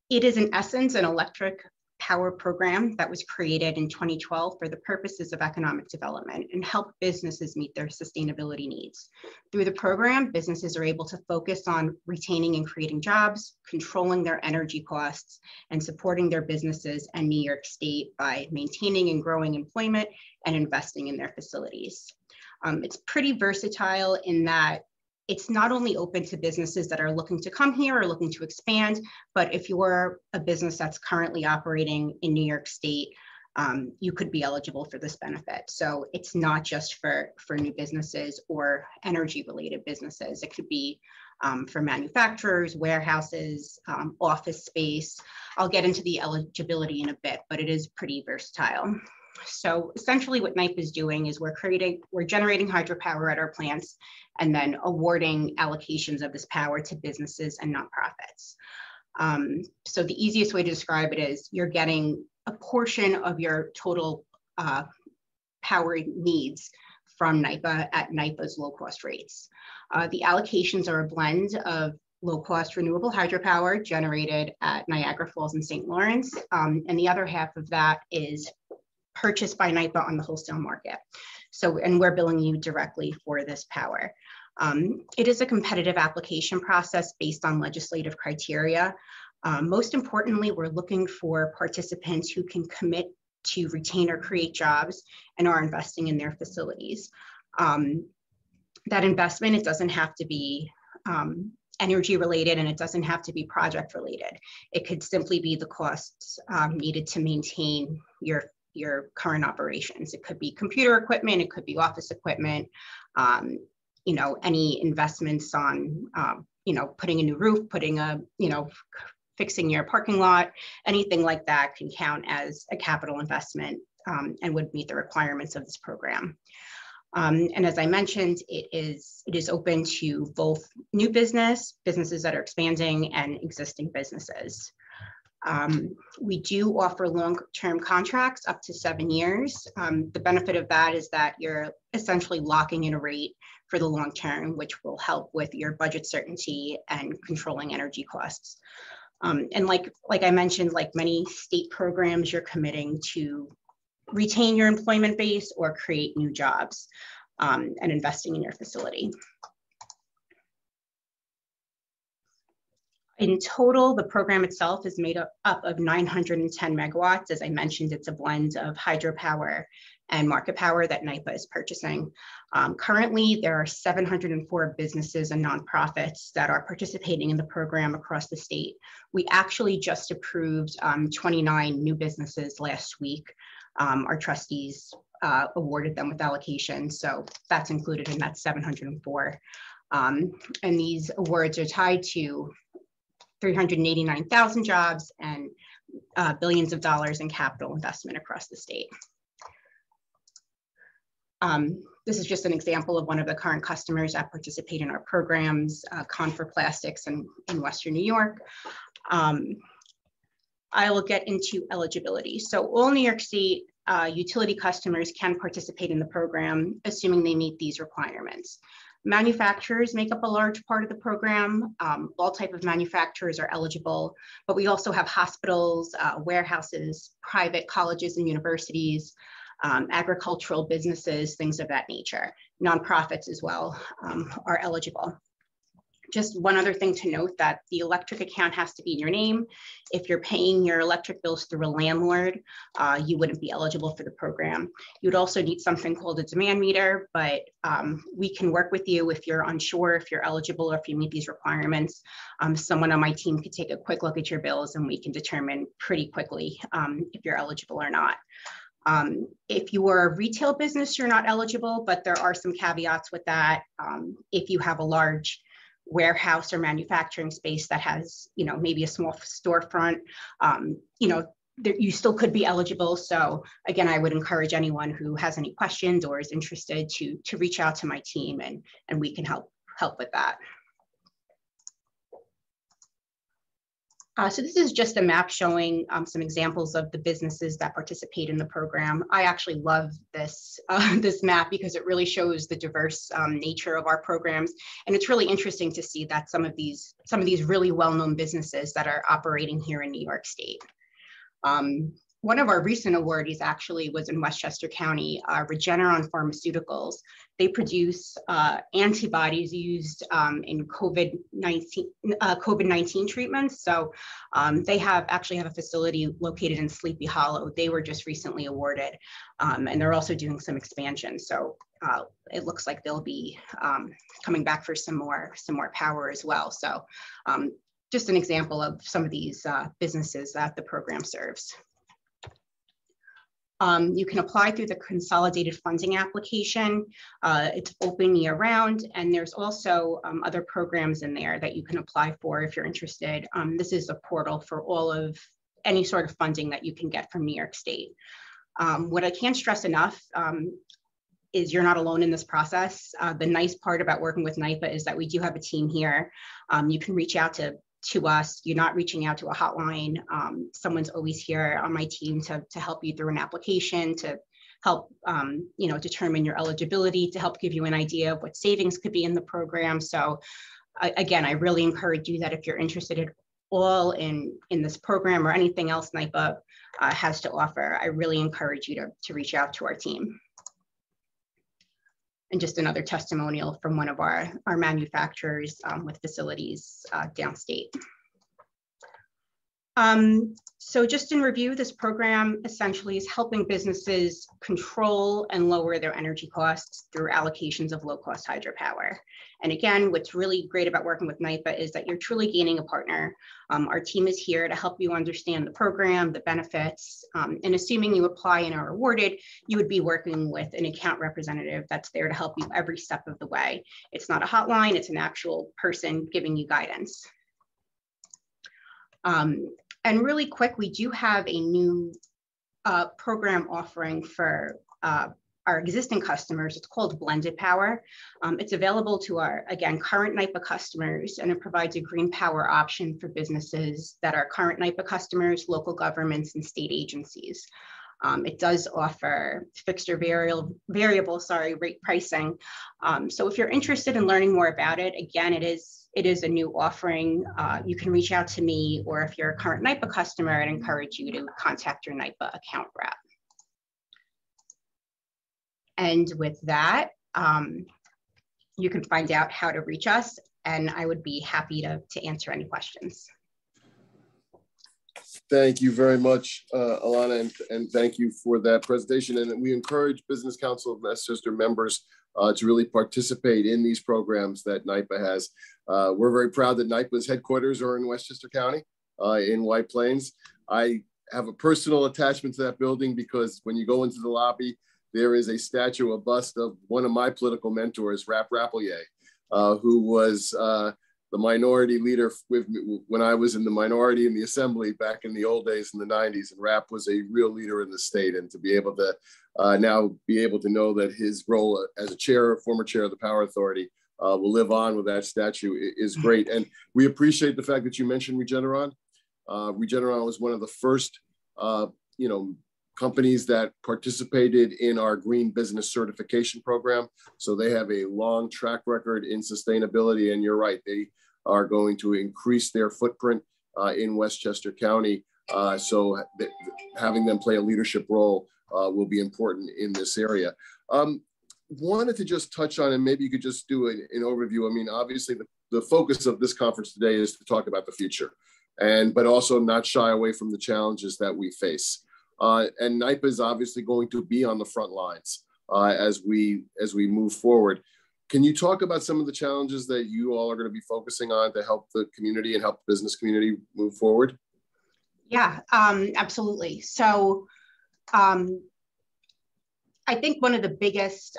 It is in essence an electric power program that was created in 2012 for the purposes of economic development and help businesses meet their sustainability needs. Through the program, businesses are able to focus on retaining and creating jobs, controlling their energy costs, and supporting their businesses and New York State by maintaining and growing employment and investing in their facilities. It's pretty versatile in that it's not only open to businesses that are looking to come here or looking to expand, but if you're a business that's currently operating in New York State, you could be eligible for this benefit. So it's not just for new businesses or energy related businesses. It could be for manufacturers, warehouses, office space. I'll get into the eligibility in a bit, but it is pretty versatile. So essentially what NYPA is doing is we're generating hydropower at our plants and then awarding allocations of this power to businesses and nonprofits. So the easiest way to describe it is you're getting a portion of your total power needs from NYPA at NYPA's low cost rates. The allocations are a blend of low cost renewable hydropower generated at Niagara Falls and St. Lawrence. And the other half of that is purchased by NYPA on the wholesale market. So, and we're billing you directly for this power. It is a competitive application process based on legislative criteria. Most importantly, we're looking for participants who can commit to retain or create jobs and are investing in their facilities. That investment, it doesn't have to be energy related and it doesn't have to be project related. It could simply be the costs needed to maintain your current operations. It could be computer equipment, it could be office equipment, you know, any investments on, you know, putting a new roof, putting a, you know, fixing your parking lot, anything like that can count as a capital investment and would meet the requirements of this program. And as I mentioned, it is open to both new businesses that are expanding and existing businesses. We do offer long-term contracts up to 7 years. The benefit of that is that you're essentially locking in a rate for the long term, which will help with your budget certainty and controlling energy costs. And like I mentioned, like many state programs, you're committing to retain your employment base or create new jobs and investing in your facility. In total, the program itself is made up of 910 megawatts. As I mentioned, it's a blend of hydropower and market power that NYPA is purchasing. Currently, there are 704 businesses and nonprofits that are participating in the program across the state. We actually just approved 29 new businesses last week. Our trustees awarded them with allocation, so that's included in that 704. And these awards are tied to 389,000 jobs and billions of dollars in capital investment across the state. This is just an example of one of the current customers that participate in our programs, Confer Plastics in Western New York. I will get into eligibility. So all New York State utility customers can participate in the program, assuming they meet these requirements. Manufacturers make up a large part of the program. All type of manufacturers are eligible, but we also have hospitals, warehouses, private colleges and universities, agricultural businesses, things of that nature. Nonprofits as well are eligible. Just one other thing to note, that the electric account has to be in your name. If you're paying your electric bills through a landlord, you wouldn't be eligible for the program. You'd also need something called a demand meter, but we can work with you if you're unsure, if you're eligible, or if you meet these requirements. Someone on my team could take a quick look at your bills and we can determine pretty quickly if you're eligible or not. If you are a retail business, you're not eligible, but there are some caveats with that. If you have a large warehouse or manufacturing space that has, you know, maybe a small storefront, you know, you still could be eligible. So again, I would encourage anyone who has any questions or is interested to reach out to my team and we can help with that. So this is just a map showing some examples of the businesses that participate in the program. I actually love this, this map because it really shows the diverse nature of our programs. And it's really interesting to see that some of these really well-known businesses that are operating here in New York State. One of our recent awardees actually was in Westchester County, Regeneron Pharmaceuticals. They produce antibodies used in COVID-19 treatments. So they actually have a facility located in Sleepy Hollow. They were just recently awarded, and they're also doing some expansion. So it looks like they'll be coming back for some more power as well. So just an example of some of these businesses that the program serves. You can apply through the consolidated funding application. It's open year round, and there's also other programs in there that you can apply for if you're interested. This is a portal for all of any sort of funding that you can get from New York State. What I can't stress enough is you're not alone in this process. The nice part about working with NYPA is that we do have a team here. You can reach out to us. You're not reaching out to a hotline. Someone's always here on my team to help you through an application, to help determine your eligibility, to help give you an idea of what savings could be in the program. So again, I really encourage you that if you're interested at all in this program or anything else NYPA has to offer, I really encourage you to reach out to our team. And just another testimonial from one of our manufacturers with facilities downstate. So just in review, this program essentially is helping businesses control and lower their energy costs through allocations of low-cost hydropower. And again, what's really great about working with NYPA is that you're truly gaining a partner. Our team is here to help you understand the program, the benefits, and assuming you apply and are awarded, you would be working with an account representative that's there to help you every step of the way. It's not a hotline, it's an actual person giving you guidance. And really quick, we do have a new program offering for our existing customers. It's called Blended Power. It's available to our, again, current NYPA customers, and it provides a green power option for businesses that are current NYPA customers, local governments, and state agencies. It does offer fixed or variable rate pricing. So if you're interested in learning more about it, again, it is a new offering. You can reach out to me, or if you're a current NYPA customer, I'd encourage you to contact your NYPA account rep. And with that, you can find out how to reach us, and I would be happy to answer any questions. Thank you very much, Alana, and thank you for that presentation. And we encourage Business Council of Westchester members to really participate in these programs that NYPA has. We're very proud that NYPA's headquarters are in Westchester County, in White Plains. I have a personal attachment to that building because when you go into the lobby, there is a statue, a bust of one of my political mentors, Rap Rapelier, who was the minority leader with me when I was in the minority in the assembly back in the old days in the 90s. And Rap was a real leader in the state, and to be able to now be able to know that his role as a former chair of the Power Authority will live on with that statue is great. And we appreciate the fact that you mentioned Regeneron. Regeneron was one of the first, companies that participated in our Green Business Certification Program. So they have a long track record in sustainability. And you're right, they are going to increase their footprint in Westchester County. So having them play a leadership role will be important in this area. Wanted to just touch on, and maybe you could just do an overview. I mean, obviously the focus of this conference today is to talk about the future, but also not shy away from the challenges that we face. And NYPA is obviously going to be on the front lines as we move forward. Can you talk about some of the challenges that you all are going to be focusing on to help the community and help the business community move forward? Yeah, absolutely. So I think one of the biggest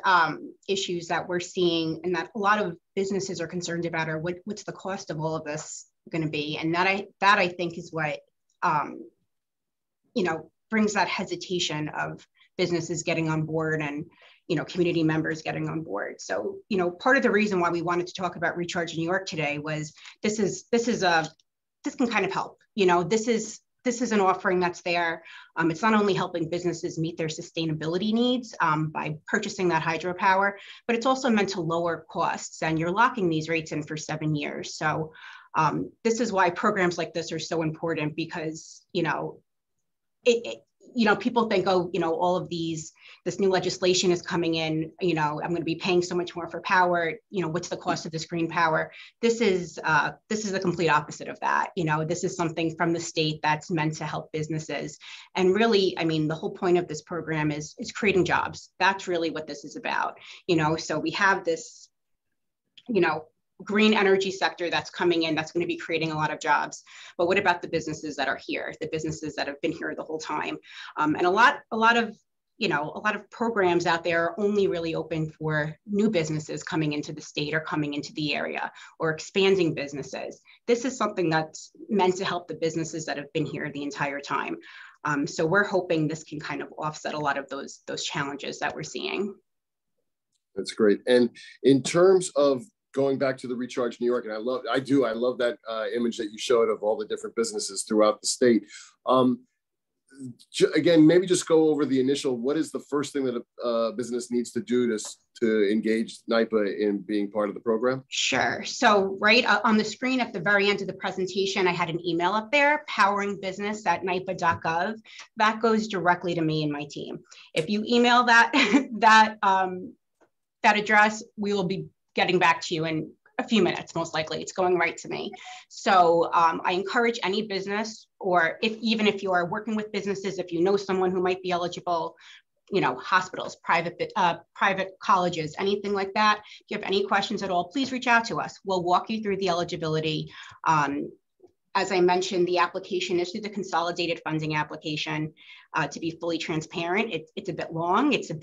issues that we're seeing and that a lot of businesses are concerned about are what's the cost of all of this going to be? And that I think is what, brings that hesitation of businesses getting on board and, community members getting on board. So, part of the reason why we wanted to talk about Recharge New York today was this can kind of help. This is an offering that's there. It's not only helping businesses meet their sustainability needs by purchasing that hydropower, but it's also meant to lower costs, and you're locking these rates in for 7 years. So this is why programs like this are so important, because, people think, oh, all of this new legislation is coming in, I'm going to be paying so much more for power. What's the cost of this green power? This is the complete opposite of that. This is something from the state that's meant to help businesses. And really, the whole point of this program is creating jobs. That's really what this is about. So we have this, green energy sector that's coming in, that's going to be creating a lot of jobs. But what about the businesses that are here, the businesses that have been here the whole time? And a lot of programs out there are only really open for new businesses coming into the state or coming into the area or expanding businesses. This is something that's meant to help the businesses that have been here the entire time. So we're hoping this can kind of offset a lot of those challenges that we're seeing. That's great. And in terms of going back to the Recharge New York, and I love that image that you showed of all the different businesses throughout the state. Again, maybe just go over the initial, what is the first thing that a business needs to do to engage NYPA in being part of the program? Sure. So right on the screen at the very end of the presentation, I had an email up there, poweringbusiness@nypa.gov. That goes directly to me and my team. If you email that address, we will be getting back to you in a few minutes, most likely. It's going right to me. So I encourage any business, or even if you are working with businesses, if you know someone who might be eligible, hospitals, private colleges, anything like that. If you have any questions at all, please reach out to us. We'll walk you through the eligibility. As I mentioned, the application is through the consolidated funding application. To be fully transparent, it's a bit long. It's a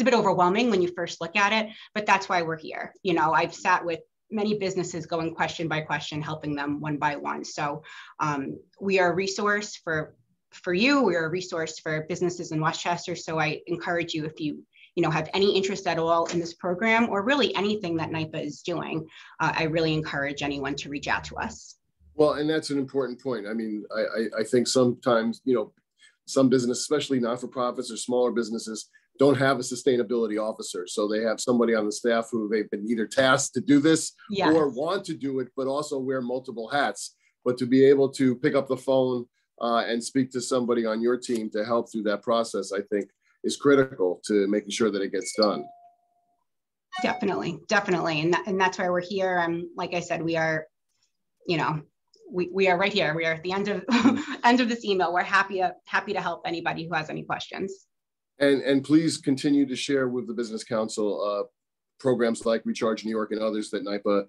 bit overwhelming when you first look at it, but that's why we're here. I've sat with many businesses going question by question, helping them one by one. So we are a resource for you. We're a resource for businesses in Westchester. So I encourage you, if you have any interest at all in this program, or really anything that NYPA is doing, I really encourage anyone to reach out to us. Well, and that's an important point. I think sometimes, some business, especially not-for-profits or smaller businesses, don't have a sustainability officer. So they have somebody on the staff who they've been either tasked to do this, yes, or want to do it, but also wear multiple hats. But to be able to pick up the phone and speak to somebody on your team to help through that process, I think is critical to making sure that it gets done. Definitely. And that's why we're here. Like I said, we are, we are right here. We are at the end of this email. We're happy to help anybody who has any questions. And please continue to share with the Business Council programs like Recharge New York and others that NYPA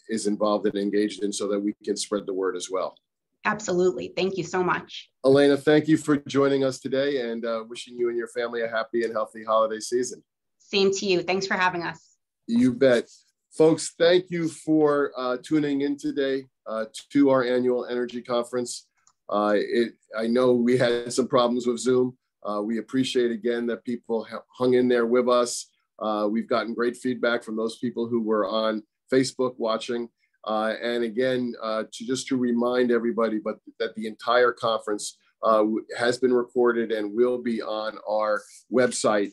is involved and engaged in, so that we can spread the word as well. Absolutely. Thank you so much. Elena, thank you for joining us today, and wishing you and your family a happy and healthy holiday season. Same to you. Thanks for having us. You bet. Folks, thank you for tuning in today to our annual energy conference. I know we had some problems with Zoom. We appreciate again that people hung in there with us. We've gotten great feedback from those people who were on Facebook watching. And again, to remind everybody, but that the entire conference has been recorded and will be on our website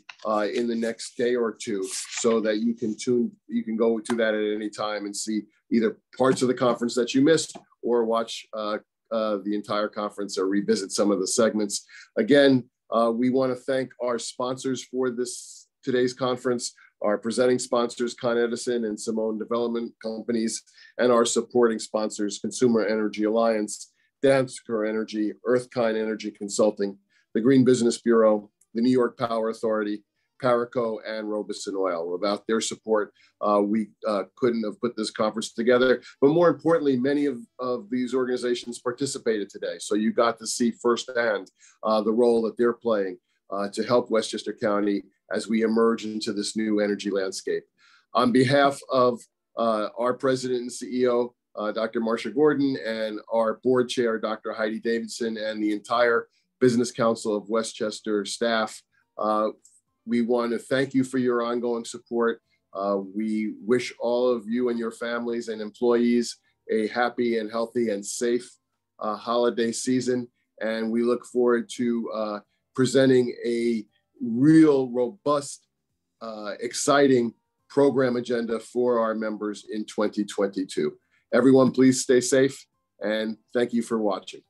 in the next day or two, so that you can go to that at any time and see either parts of the conference that you missed, or watch the entire conference, or revisit some of the segments. Again, we want to thank our sponsors for today's conference, our presenting sponsors, Con Edison and Simone Development Companies, and our supporting sponsors, Consumer Energy Alliance, Dansker Energy, Earthkind Energy Consulting, the Green Business Bureau, the New York Power Authority, Paraco, and Robeson Oil. Without their support, we couldn't have put this conference together. But more importantly, many of these organizations participated today. So you got to see firsthand the role that they're playing to help Westchester County as we emerge into this new energy landscape. On behalf of our president and CEO, Dr. Marcia Gordon, and our board chair, Dr. Heidi Davidson, and the entire Business Council of Westchester staff, we want to thank you for your ongoing support. We wish all of you and your families and employees a happy and healthy and safe holiday season. And we look forward to presenting a real robust, exciting program agenda for our members in 2022. Everyone, please stay safe, and thank you for watching.